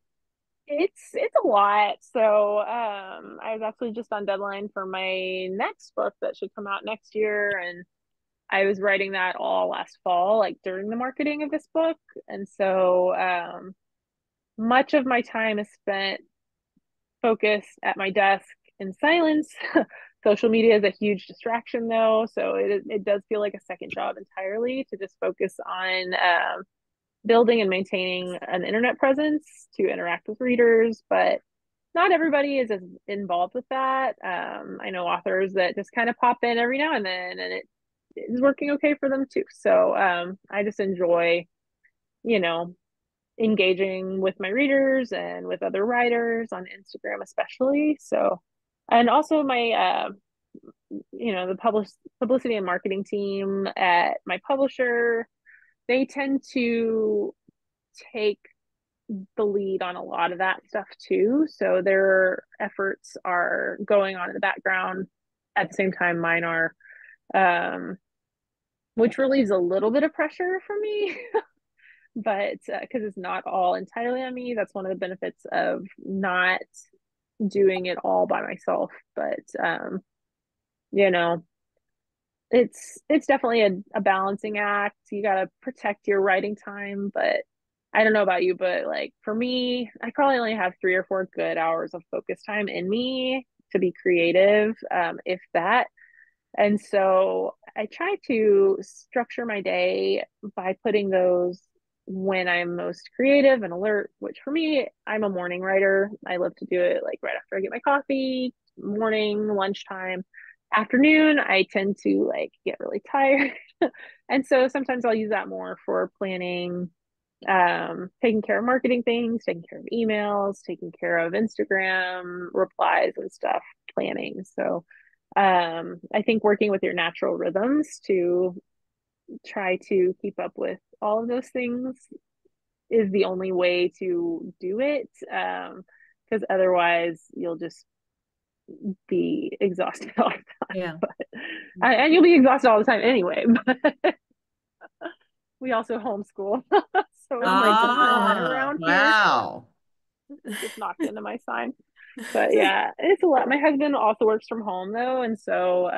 It's a lot. So I was actually just on deadline for my next book that should come out next year, and I was writing that all last fall, like during the marketing of this book. And so much of my time is spent focused at my desk in silence. Social media is a huge distraction though, so it does feel like a second job entirely to just focus on building and maintaining an internet presence to interact with readers, but not everybody is as involved with that. I know authors that just kind of pop in every now and then, and it is working okay for them too. So I just enjoy, you know, engaging with my readers and with other writers on Instagram, especially. So, and also my, the publicity and marketing team at my publisher, they tend to take the lead on a lot of that stuff too. So their efforts are going on in the background at the same time mine are, um, which relieves a little bit of pressure for me. But because it's not all entirely on me, that's one of the benefits of not doing it all by myself. But you know, it's definitely a balancing act. You got to protect your writing time, but I don't know about you, but like for me, I probably only have 3 or 4 good hours of focus time in me to be creative, if that. And so I try to structure my day by putting those when I'm most creative and alert, which for me, I'm a morning writer. I love to do it like right after I get my coffee, morning, lunchtime. Afternoon, I tend to like get really tired. And so sometimes I'll use that more for planning, taking care of marketing things, taking care of emails, taking care of Instagram replies and stuff, planning. So I think working with your natural rhythms to try to keep up with all of those things is the only way to do it. Because otherwise you'll just be exhausted all the time. Yeah. But, and you'll be exhausted all the time anyway. But we also homeschool. So it's like the gauntlet around here. Wow. Just knocked into my sign. But yeah, it's a lot. My husband also works from home though, and so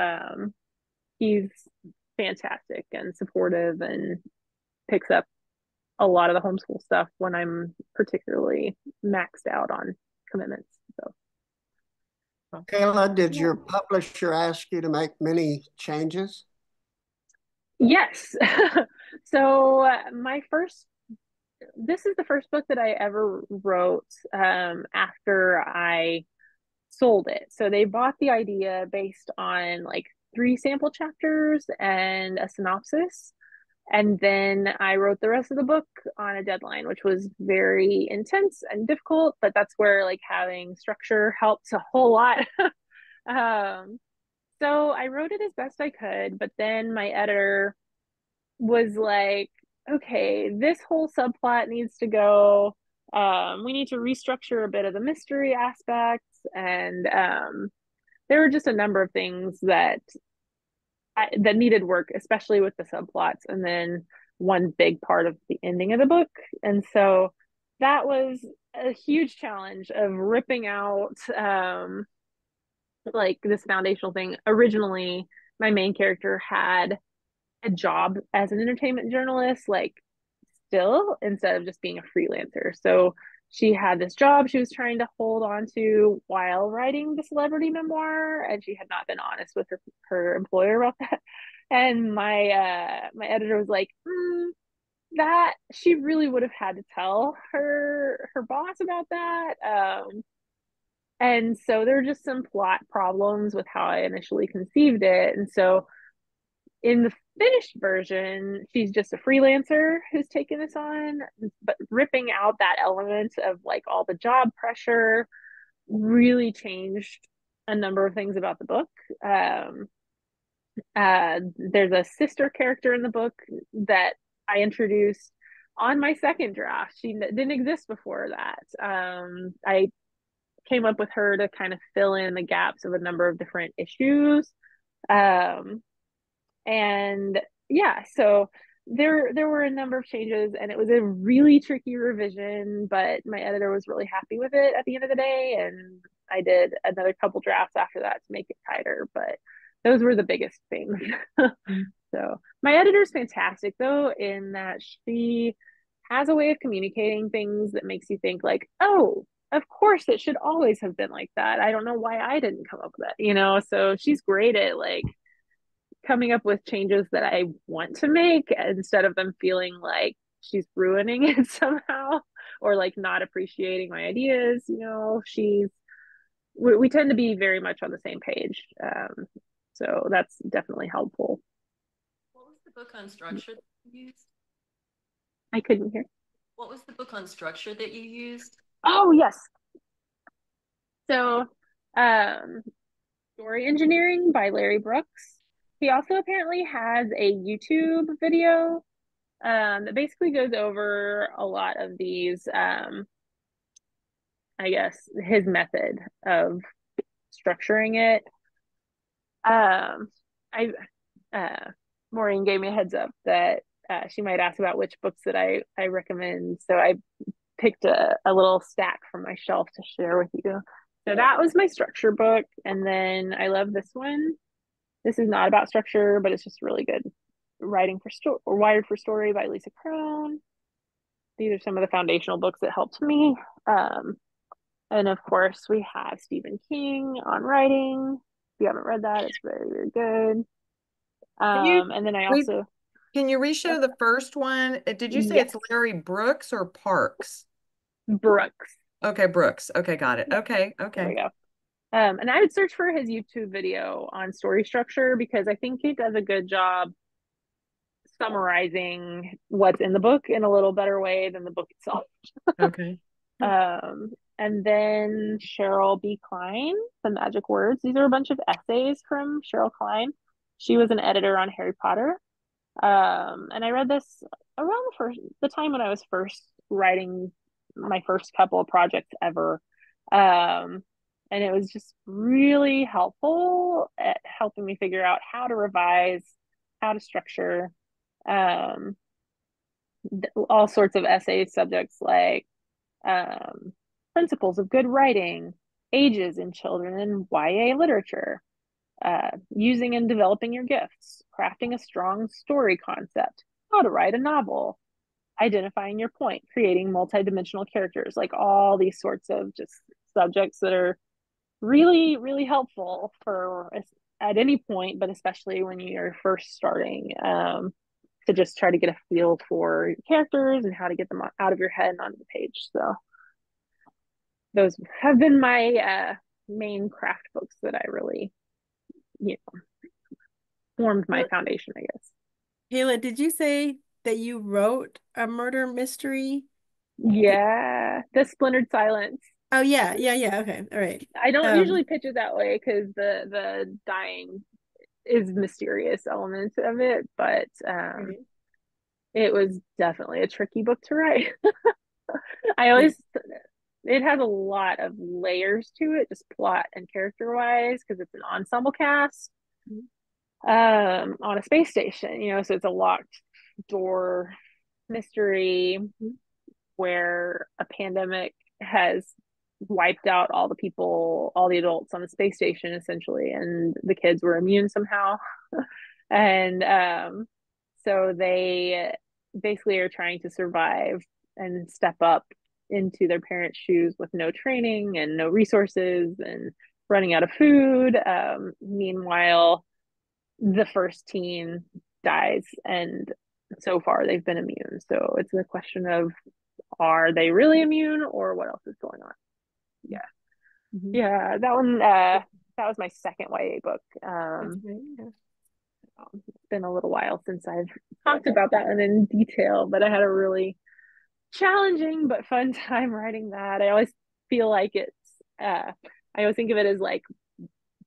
he's fantastic and supportive and picks up a lot of the homeschool stuff when I'm particularly maxed out on commitments. So Kayla, did your publisher ask you to make many changes? yes. So this is the first book that I ever wrote after I sold it. So they bought the idea based on like 3 sample chapters and a synopsis. And then I wrote the rest of the book on a deadline, which was very intense and difficult, but that's where like having structure helps a whole lot. um, so I wrote it as best I could, but then my editor was like, okay, this whole subplot needs to go. We need to restructure a bit of the mystery aspects. and there were just a number of things that needed work, especially with the subplots, and then one big part of the ending of the book. And so that was a huge challenge of ripping out like this foundational thing. Originally, my main character had a job as an entertainment journalist, like still, instead of just being a freelancer. So she had this job she was trying to hold on to while writing the celebrity memoir, and she had not been honest with her employer about that. And my editor was like, that she really would have had to tell her boss about that. And so there were just some plot problems with how I initially conceived it. And so in the finished version, she's just a freelancer who's taken this on, but ripping out that element of like all the job pressure really changed a number of things about the book. There's a sister character in the book that I introduced on my second draft. She didn't exist before that. I came up with her to kind of fill in the gaps of a number of different issues. And yeah, so there were a number of changes, and it was a really tricky revision, but my editor was really happy with it at the end of the day, and I did another couple drafts after that to make it tighter, but those were the biggest things. So my editor's fantastic though, in that she has a way of communicating things that makes you think like, oh, of course it should always have been like that. I don't know why I didn't come up with it, so she's great at like coming up with changes that I want to make instead of them feeling like she's ruining it somehow or like not appreciating my ideas. We tend to be very much on the same page. So that's definitely helpful. What was the book on structure that you used? I couldn't hear. What was the book on structure that you used? Oh, yes. So, Story Engineering by Larry Brooks. He also apparently has a YouTube video that basically goes over a lot of these, I guess, his method of structuring it. Maureen gave me a heads up that she might ask about which books that I recommend. So I picked a little stack from my shelf to share with you. So that was my structure book. And then I love this one. This is not about structure, but it's just really good. Writing for Story, or Wired for Story by Lisa Kron. These are some of the foundational books that helped me. And of course, we have Stephen King on writing. If you haven't read that, it's very, very good. And then I also... Can you re-show the first one? Did you say it's Larry Brooks or Parks? Brooks. Okay, Brooks. Okay, got it. Okay. There we go. And I would search for his YouTube video on story structure because I think he does a good job summarizing what's in the book in a little better way than the book itself. Okay. And then Cheryl B. Klein, The Magic Words. These are a bunch of essays from Cheryl Klein. She was an editor on Harry Potter. And I read this around the time when I was first writing my first couple of projects ever. And it was just really helpful at helping me figure out how to revise, how to structure, all sorts of essay subjects like principles of good writing, ages in children and YA literature, using and developing your gifts, crafting a strong story concept, how to write a novel, identifying your point, creating multidimensional characters, like all these sorts of just subjects that are really, really helpful for at any point, but especially when you're first starting, to just try to get a feel for characters and how to get them out of your head and onto the page. So those have been my main craft books that I really, formed my foundation, I guess. Kayla, did you say that you wrote a murder mystery? Yeah, The Splintered Silence. Oh yeah. Okay, all right. I don't usually pitch it that way because the dying is mysterious element of it, but it was definitely a tricky book to write. I always it has a lot of layers to it, just plot and character wise, because it's an ensemble cast on a space station, you know, so it's a locked door mystery where a pandemic has wiped out all the people, all the adults on the space station essentially, and the kids were immune somehow. And so they basically are trying to survive and step up into their parents' shoes with no training and no resources and running out of food. Meanwhile, the first teen dies, and so far they've been immune. So it's a question of, are they really immune or what else is going on? Yeah. Yeah, that one, that was my second YA book. It's been a little while since I've talked about that one in detail, but I had a really challenging but fun time writing that. I always feel like it's, I always think of it as like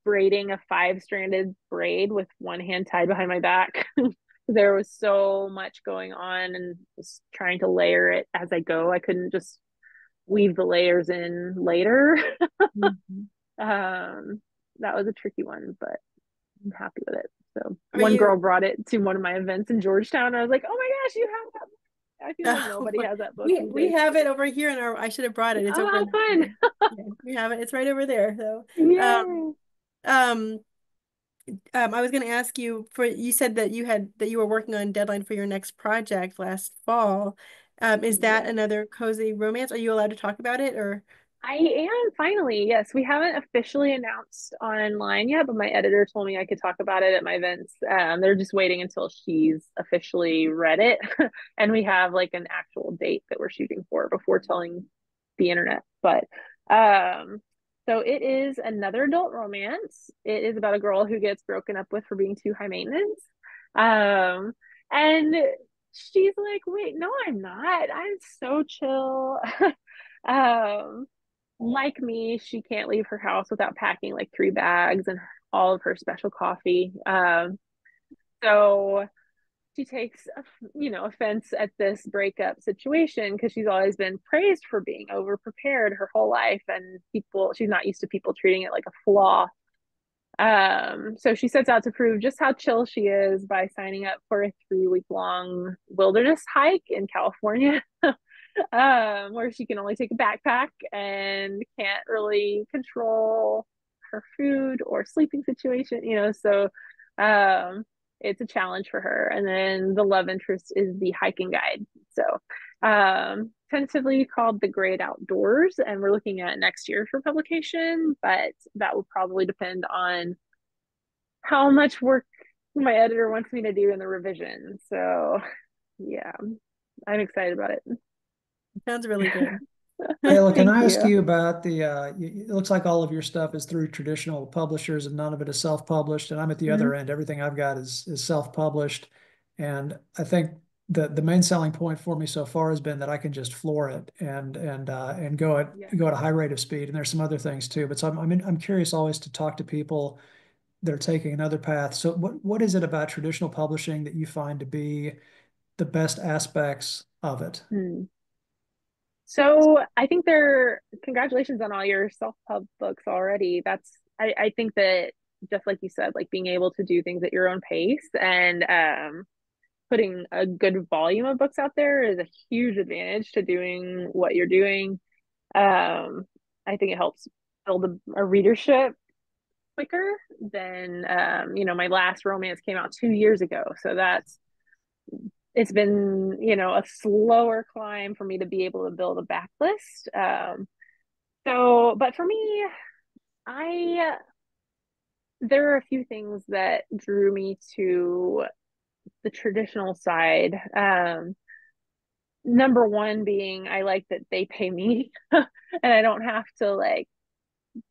braiding a 5-stranded braid with one hand tied behind my back. There was so much going on and just trying to layer it as I go. I couldn't just weave the layers in later. That was a tricky one, but I'm happy with it. So one girl brought it to one of my events in Georgetown. I was like, oh my gosh, you have that book. I feel like nobody has that book. We have it over here in our, I should have brought it. It's over how fun. Yeah, we have it. It's right over there. So I was going to ask you, you said that you were working on deadline for your next project last fall. Is that another cozy romance? Are you allowed to talk about it, or? I am, finally. Yes, we haven't officially announced online yet, but my editor told me I could talk about it at my events. They're just waiting until she's officially read it, and we have like an actual date that we're shooting for before telling the internet. But so it is another adult romance. It is about a girl who gets broken up with for being too high maintenance. And she's like, wait, no, I'm not. I'm so chill. Like me, she can't leave her house without packing like 3 bags and all of her special coffee. So she takes, offense at this breakup situation because she's always been praised for being over prepared her whole life, and she's not used to people treating it like a flaw. So she sets out to prove just how chill she is by signing up for a 3-week-long wilderness hike in California. Where she can only take a backpack and can't really control her food or sleeping situation, so it's a challenge for her. And then the love interest is the hiking guide. So tentatively called The Great Outdoors, and we're looking at next year for publication, but that will probably depend on how much work my editor wants me to do in the revision. So yeah, I'm excited about it. Sounds really good. Kayla, can I ask you about it looks like all of your stuff is through traditional publishers and none of it is self-published. And I'm at the other end. Everything I've got is self-published. And I think the main selling point for me so far has been that I can just floor it and go at a high rate of speed. And there's some other things too. But so I'm curious always to talk to people that are taking another path. So what is it about traditional publishing that you find to be the best aspects of it? So I think congratulations on all your self-pub books already. I think that, just like you said, like being able to do things at your own pace and putting a good volume of books out there is a huge advantage to doing what you're doing. I think it helps build a readership quicker than, my last romance came out 2 years ago. So it's been, a slower climb for me to be able to build a backlist. But for me, there are a few things that drew me to the traditional side. Number one being, I like that they pay me and I don't have to like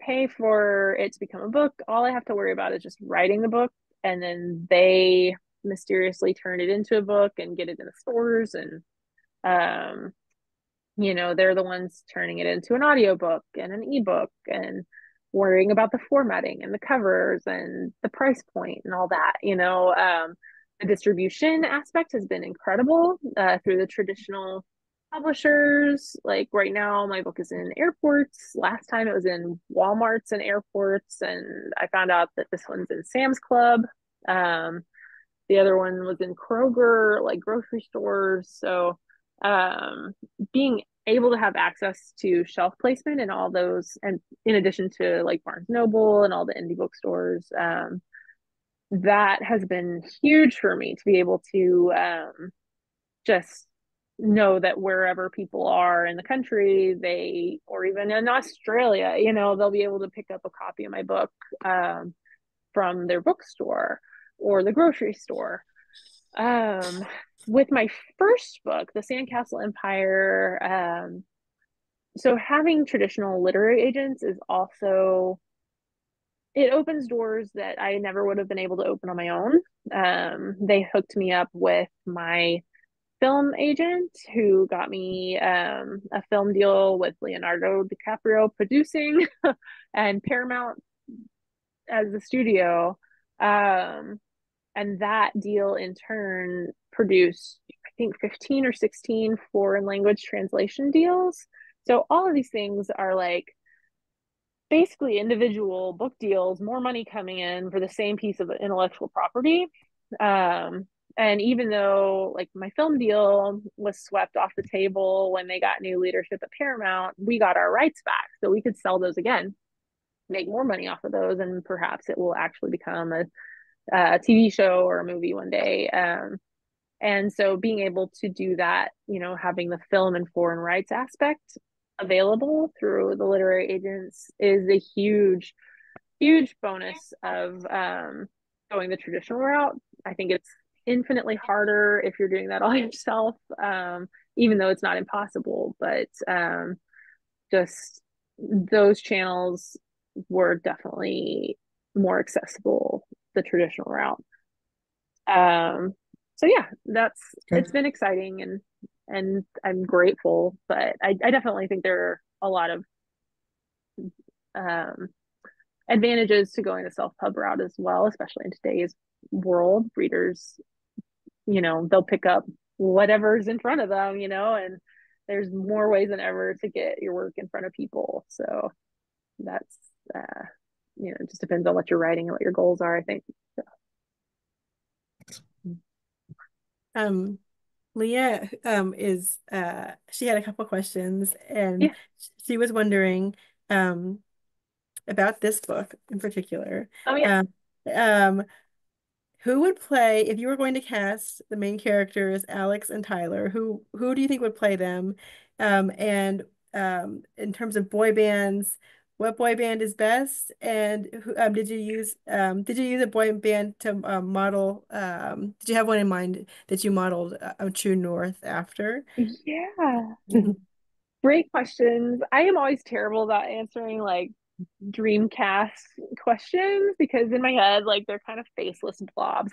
pay for it to become a book. All I have to worry about is just writing the book, and then they mysteriously turn it into a book and get it in the stores, and they're the ones turning it into an audiobook and an ebook and worrying about the formatting and the covers and the price point and all that. The distribution aspect has been incredible through the traditional publishers. Like right now, my book is in airports. Last time it was in Walmarts and airports, and I found out that this one's in Sam's Club. The other one was in Kroger, like grocery stores. So being able to have access to shelf placement and all those, and in addition to like Barnes Noble and all the indie bookstores, that has been huge for me to be able to just know that wherever people are in the country, they, or even in Australia, you know, they'll be able to pick up a copy of my book from their bookstore or the grocery store. With my first book, The Sandcastle Empire, so having traditional literary agents is also, it opens doors that I never would have been able to open on my own. They hooked me up with my film agent who got me a film deal with Leonardo DiCaprio producing and Paramount as the studio. And that deal in turn produced, I think, 15 or 16 foreign language translation deals. So all of these things are like basically individual book deals, more money coming in for the same piece of intellectual property. And even though like my film deal was swept off the table when they got new leadership at Paramount, we got our rights back. So we could sell those again, make more money off of those, and perhaps it will actually become a TV show or a movie one day. And so being able to do that, you know, having the film and foreign rights aspect available through the literary agents is a huge, huge bonus of going the traditional route. I think it's infinitely harder if you're doing that all yourself, even though it's not impossible, but just those channels were definitely more accessible the traditional route. So yeah, that's it's been exciting and I'm grateful, but I definitely think there are a lot of advantages to going the self-pub route as well, especially in today's world. Readers, you know, they'll pick up whatever's in front of them, you know, and there's more ways than ever to get your work in front of people. So that's you know, it just depends on what you're writing and what your goals are, I think. So. Leah is she had a couple questions, and she was wondering about this book in particular. Oh yeah. Who would play, if you were going to cast the main characters, Alex and Tyler, who do you think would play them? And in terms of boy bands, what boy band is best? And who, did you use a boy band to model? Did you have one in mind that you modeled True North after? Yeah. Great questions. I am always terrible about answering like Dreamcast questions because in my head, like they're kind of faceless blobs.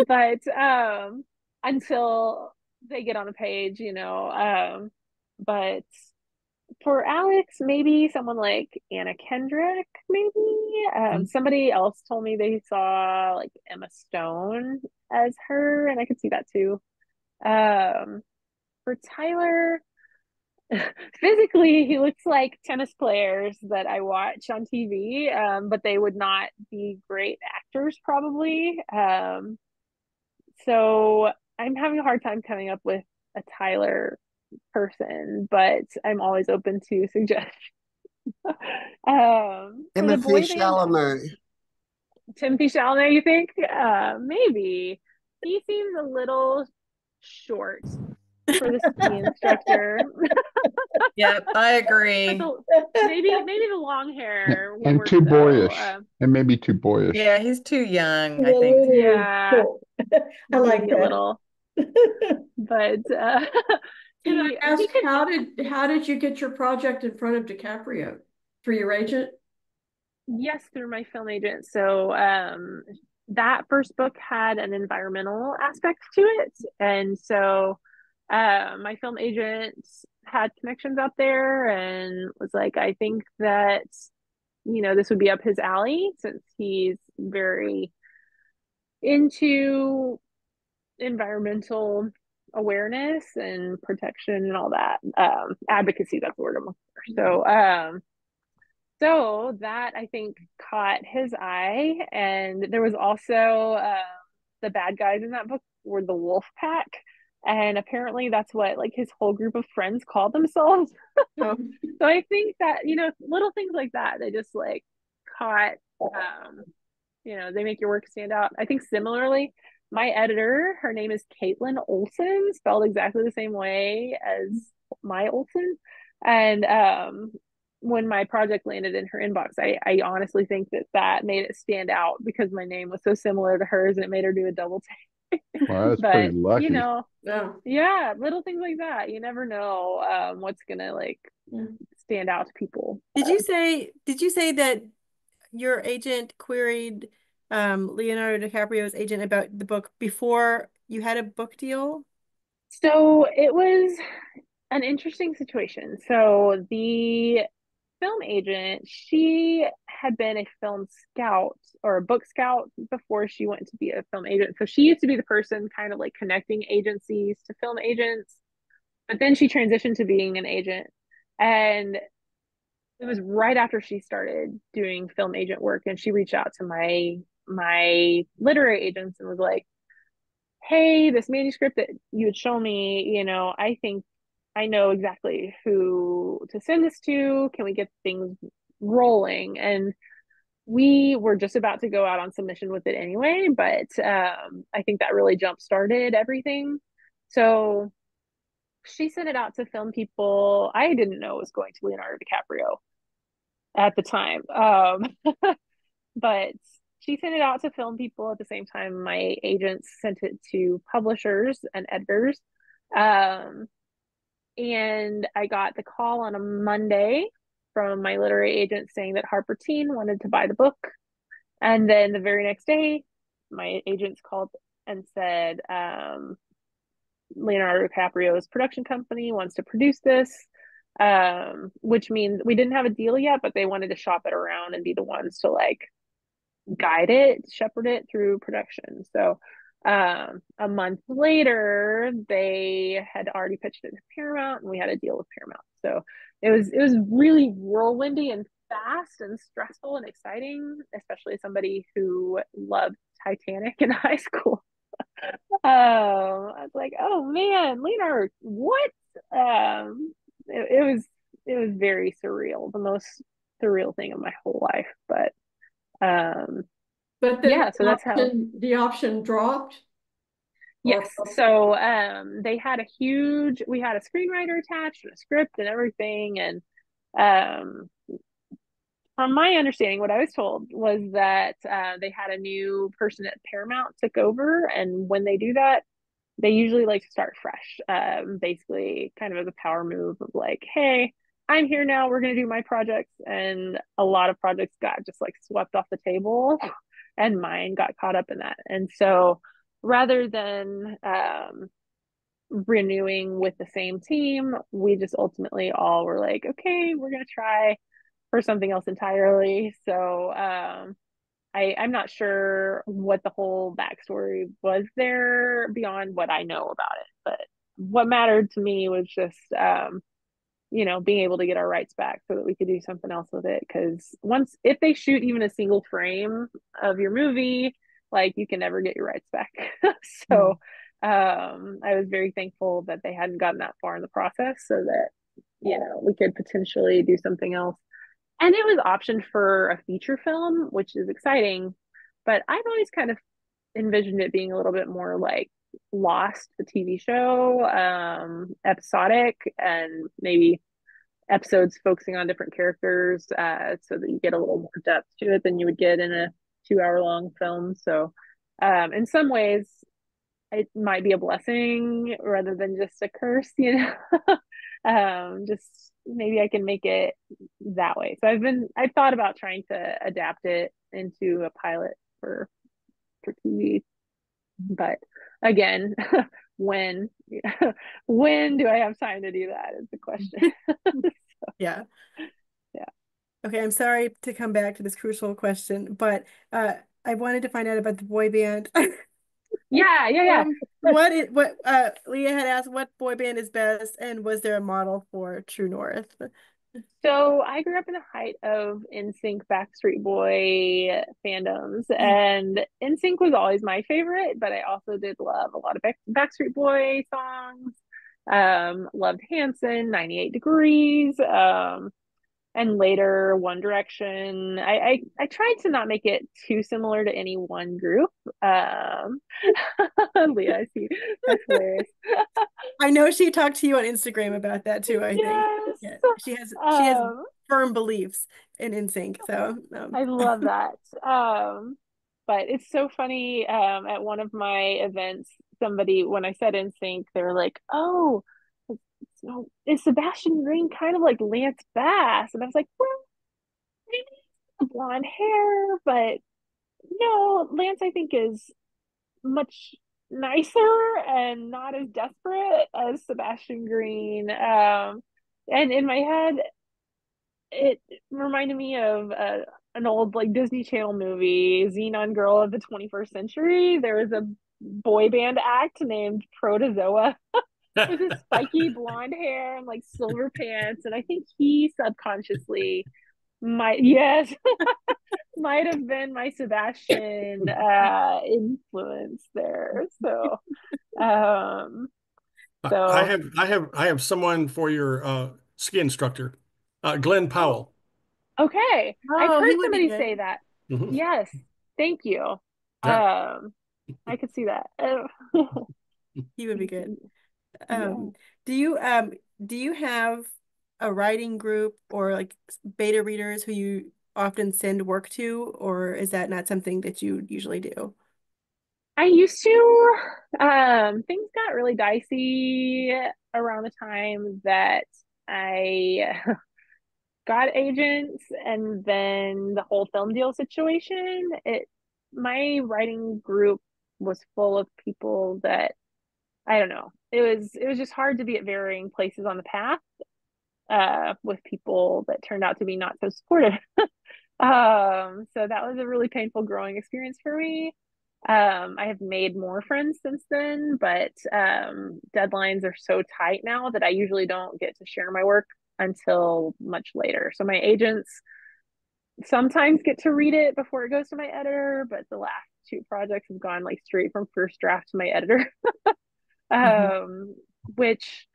But until they get on the page, you know. But for Alex, maybe someone like Anna Kendrick, maybe. Somebody else told me they saw like Emma Stone as her, and I could see that too. For Tyler, physically he looks like tennis players that I watch on TV, but they would not be great actors probably. So I'm having a hard time coming up with a Tyler person, but I'm always open to suggestions. Timothy Chalamet. Timothy Chalamet, you think? Maybe. He seems a little short for the ski instructor. Yep, I agree. Maybe the long hair and too boyish, and maybe too boyish. Yeah, he's too young, I think. Yeah, cool. I like that. A little. But can I ask, how did you get your project in front of DiCaprio? Through your agent? Yes, through my film agent. So that first book had an environmental aspect to it, and so my film agent had connections out there and was like, I think that, you know, this would be up his alley since he's very into environmental awareness and protection and all that. Advocacy, that's the word I'm looking for. So that I think caught his eye. And there was also the bad guys in that book were the Wolf Pack. And apparently that's what like his whole group of friends called themselves. So I think that, little things like that, they just like caught, they make your work stand out. I think similarly, my editor, her name is Caitlin Olson, spelled exactly the same way as my Olson. And when my project landed in her inbox, I honestly think that made it stand out because my name was so similar to hers and it made her do a double take. Wow, that's But, pretty lucky. Yeah, little things like that. You never know what's gonna like stand out to people. Did you say that your agent queried Leonardo DiCaprio's agent about the book before you had a book deal? So it was an interesting situation. So the film agent, she had been a film scout or a book scout before she went to be a film agent. So she used to be the person kind of like connecting agencies to film agents, but then she transitioned to being an agent. And it was right after she started doing film agent work, and she reached out to my literary agents and was like, hey, this manuscript that you had shown me, I think I know exactly who to send this to. Can we get things rolling? And we were just about to go out on submission with it anyway, but I think that really jump started everything. So she sent it out to film people. I didn't know it was going to Leonardo DiCaprio at the time. But she sent it out to film people at the same time my agents sent it to publishers and editors. And I got the call on a Monday from my literary agent saying that Harper Teen wanted to buy the book. And then the very next day, my agents called and said, Leonardo DiCaprio's production company wants to produce this, which means we didn't have a deal yet, but they wanted to shop it around and be the ones to like guide it, shepherd it through production. So a month later, they had already pitched it to Paramount, and we had a deal with Paramount. So it was really whirlwindy and fast and stressful and exciting, especially as somebody who loved Titanic in high school. I was like, oh man, Leonard, what? It was very surreal, the most surreal thing of my whole life. But then so that's how the option dropped. Yes. So we had a screenwriter attached and a script and everything. And from my understanding, what I was told was that they had a new person at Paramount took over. And when they do that, they usually like to start fresh, basically kind of as a power move of like, hey, I'm here now, we're going to do my projects. And a lot of projects got just like swept off the table and mine got caught up in that. And so rather than renewing with the same team, we just ultimately all were like, okay, we're going to try for something else entirely. So I'm not sure what the whole backstory was there beyond what I know about it. But what mattered to me was just, being able to get our rights back so that we could do something else with it. Because if they shoot even a single frame of your movie, like you can never get your rights back. So I was very thankful that they hadn't gotten that far in the process so that, we could potentially do something else. And it was optioned for a feature film, which is exciting, but I've always kind of envisioned it being a little bit more like Lost, the TV show, episodic, and maybe episodes focusing on different characters, so that you get a little more depth to it than you would get in a 2 hour long film. So in some ways, it might be a blessing rather than just a curse, just maybe I can make it that way. So I've thought about trying to adapt it into a pilot for TV, but again, when do I have time to do that is the question. Yeah. Okay, I'm sorry to come back to this crucial question, but I wanted to find out about the boy band. Yeah. what Leah had asked, what boy band is best, and was there a model for True North? So I grew up in the height of NSYNC, Backstreet Boy fandoms, and NSYNC was always my favorite, but I also did love a lot of Backstreet Boy songs. Loved Hanson, 98 Degrees, and later One Direction. I tried to not make it too similar to any one group. Leah, I see. That's hilarious. I know she talked to you on Instagram about that too, I Yes. think. Yeah, she has firm beliefs in NSYNC. So I love that. But it's so funny. At one of my events, somebody, when I said NSYNC, they were like, "Oh, so is Sebastian Green kind of like Lance Bass?" And I was like, "Well, maybe blonde hair, but no, Lance I think is much nicer and not as desperate as Sebastian Green." And in my head, it reminded me of an old like Disney Channel movie, Xenon Girl of the 21st Century. There was a boy band act named Protozoa with his spiky blonde hair and like silver pants, and I think he subconsciously might might have been my Sebastian influence there. So I have someone for your ski instructor, Glenn Powell. Okay. I've heard somebody say that. Mm-hmm. Yes. Thank you. Yeah. I could see that. He would be good. Do you have a writing group or like beta readers who you often send work to, or is that not something that you usually do? I used to. Things got really dicey around the time that I got agents, and then the whole film deal situation. My writing group was full of people that I don't know. It was just hard to be at varying places on the path with people that turned out to be not so supportive. So that was a really painful growing experience for me. I have made more friends since then, but deadlines are so tight now that I usually don't get to share my work until much later. So my agents sometimes get to read it before it goes to my editor, but the last two projects have gone like straight from first draft to my editor. Which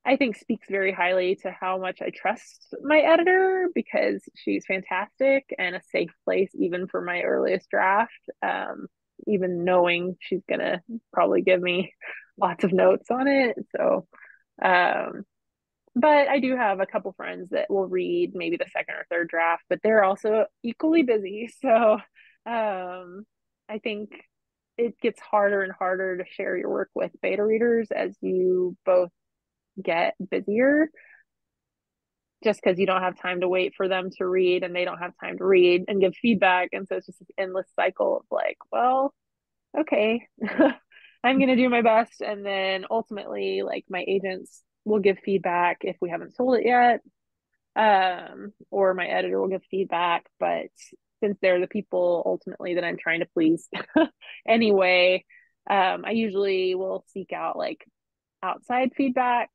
I think speaks very highly to how much I trust my editor, because she's fantastic and a safe place even for my earliest draft, even knowing she's gonna probably give me lots of notes on it. So but I do have a couple friends that will read maybe the second or third draft, but they're also equally busy. So I think it gets harder and harder to share your work with beta readers as you both get busier, just because you don't have time to wait for them to read and they don't have time to read and give feedback. And so it's just this endless cycle of like, well, okay, I'm going to do my best. And then ultimately, like, my agents will give feedback if we haven't sold it yet, or my editor will give feedback. But since they're the people ultimately that I'm trying to please anyway, I usually will seek out like outside feedback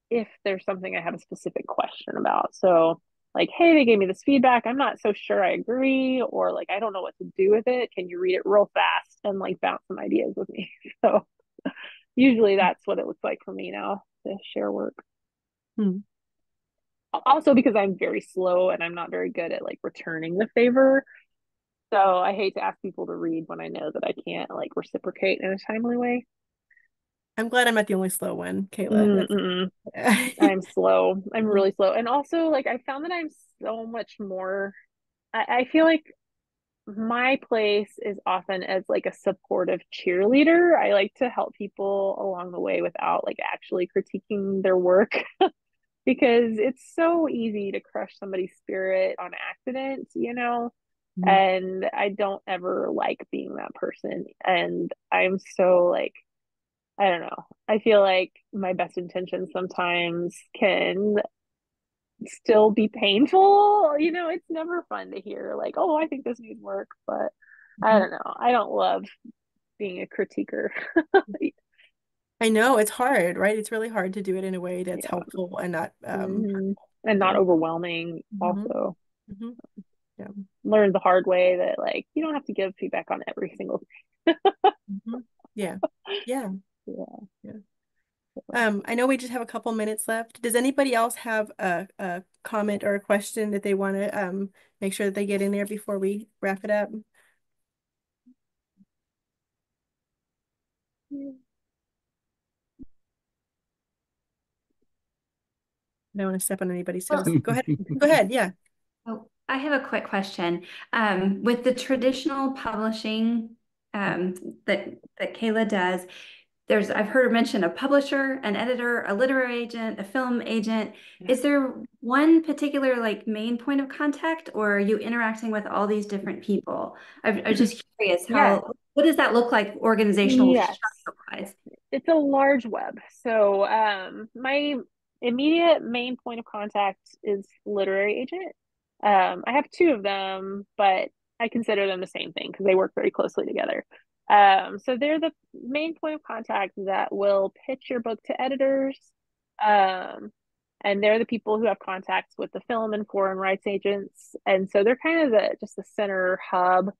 if there's something I have a specific question about. So like, hey, they gave me this feedback, I'm not so sure I agree, or like, I don't know what to do with it. Can you read it real fast and like bounce some ideas with me? So usually that's what it looks like for me now to share work. Also because I'm very slow and I'm not very good at like returning the favor. So I hate to ask people to read when I know that I can't like reciprocate in a timely way. I'm glad I'm not the only slow one, Kayla. I'm slow. I'm really slow. And also, like, I found that I'm so much more, I feel like my place is often as like a supportive cheerleader. I like to help people along the way without like actually critiquing their work because it's so easy to crush somebody's spirit on accident, you know? And I don't ever like being that person. And I'm so like, I don't know. I feel like my best intentions sometimes can still be painful. You know, it's never fun to hear like, oh, I think this needs work, but I don't know. I don't love being a critiquer. I know it's hard, right? It's really hard to do it in a way that's helpful and not and not overwhelming also. Yeah. Learned the hard way that like you don't have to give feedback on every single thing. Yeah. I know we just have a couple minutes left. Does anybody else have a comment or a question that they want to make sure that they get in there before we wrap it up? I don't want to step on anybody's toes. Go ahead. Go ahead. Yeah. Oh, I have a quick question. With the traditional publishing that Kayla does, I've heard her mention a publisher, an editor, a literary agent, a film agent. Is there one particular like main point of contact, or are you interacting with all these different people? I was just curious what does that look like organizational structure-wise? It's a large web. So my immediate main point of contact is literary agent. I have two of them, but I consider them the same thing because they work very closely together. So they're the main point of contact that will pitch your book to editors. And they're the people who have contacts with the film and foreign rights agents. And so they're kind of just the center hub.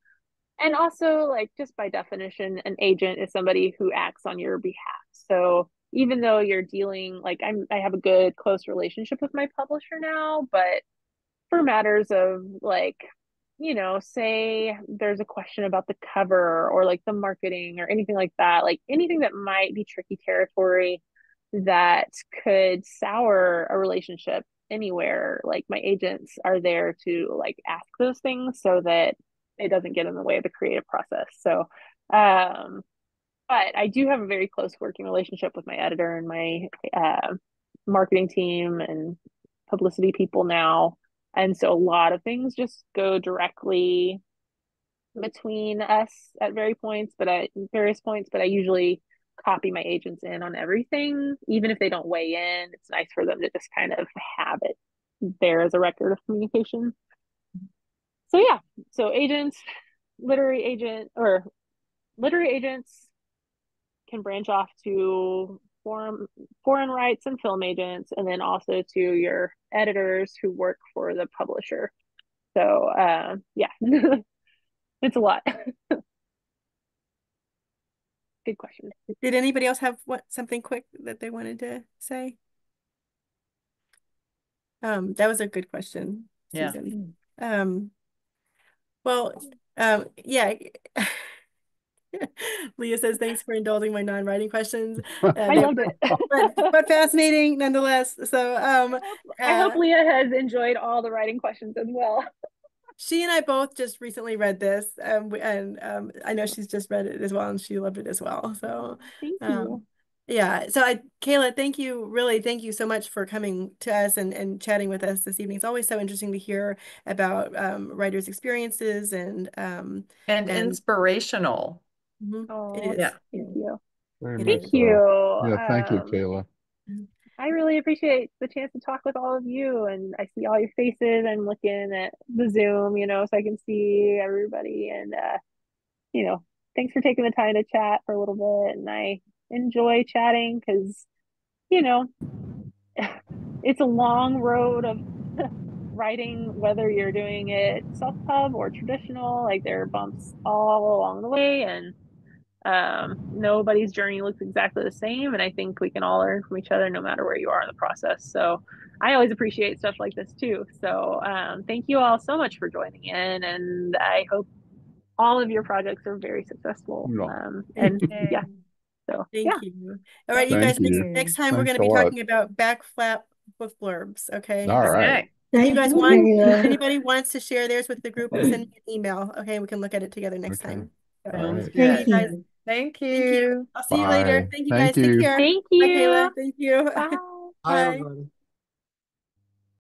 And also, like, just by definition, an agent is somebody who acts on your behalf. So even though you're dealing, like, I have a good, close relationship with my publisher now, but for matters of like, say there's a question about the cover or like the marketing or anything like that, like anything that might be tricky territory that could sour a relationship anywhere, like my agents are there to like ask those things so that it doesn't get in the way of the creative process. So, but I do have a very close working relationship with my editor and my marketing team and publicity people now. And so a lot of things just go directly between us at various points, but I usually copy my agents in on everything, even if they don't weigh in. It's nice for them to just kind of have it there as a record of communication. So yeah, so literary agents can branch off to foreign rights and film agents, and then also to your editors who work for the publisher. So yeah, it's a lot. Good question. Did anybody else have something quick that they wanted to say? That was a good question, Susan. Yeah. Leah says, thanks for indulging my non-writing questions. I loved it. but fascinating nonetheless. So I hope Leah has enjoyed all the writing questions as well. She and I both just recently read this, and I know she's just read it as well, and she loved it as well. So thank you. Yeah. So Kayla, thank you so much for coming to us and chatting with us this evening. It's always so interesting to hear about writers' experiences and inspirational. Oh, it is. Thank you. Thank you. Yeah, thank you, Kayla. I really appreciate the chance to talk with all of you, and I see all your faces. I'm looking at the Zoom, so I can see everybody, and thanks for taking the time to chat for a little bit. And I enjoy chatting because, it's a long road of writing, whether you're doing it self-pub or traditional. Like there are bumps all along the way, and nobody's journey looks exactly the same, and I think we can all learn from each other no matter where you are in the process. So I always appreciate stuff like this too. So thank you all so much for joining in, and I hope all of your projects are very successful. And yeah, so thank you. All right, you guys, next time we're going to be talking about back flap book blurbs. Okay. All right. If you guys if anybody wants to share theirs with the group, send me an email. Okay, we can look at it together next time. So, right. Thank you guys. Thank you. I'll see you later. Thank you guys. Thank you. Take care. Thank you. Bye, Kayla. Thank you. Bye. Bye, everybody.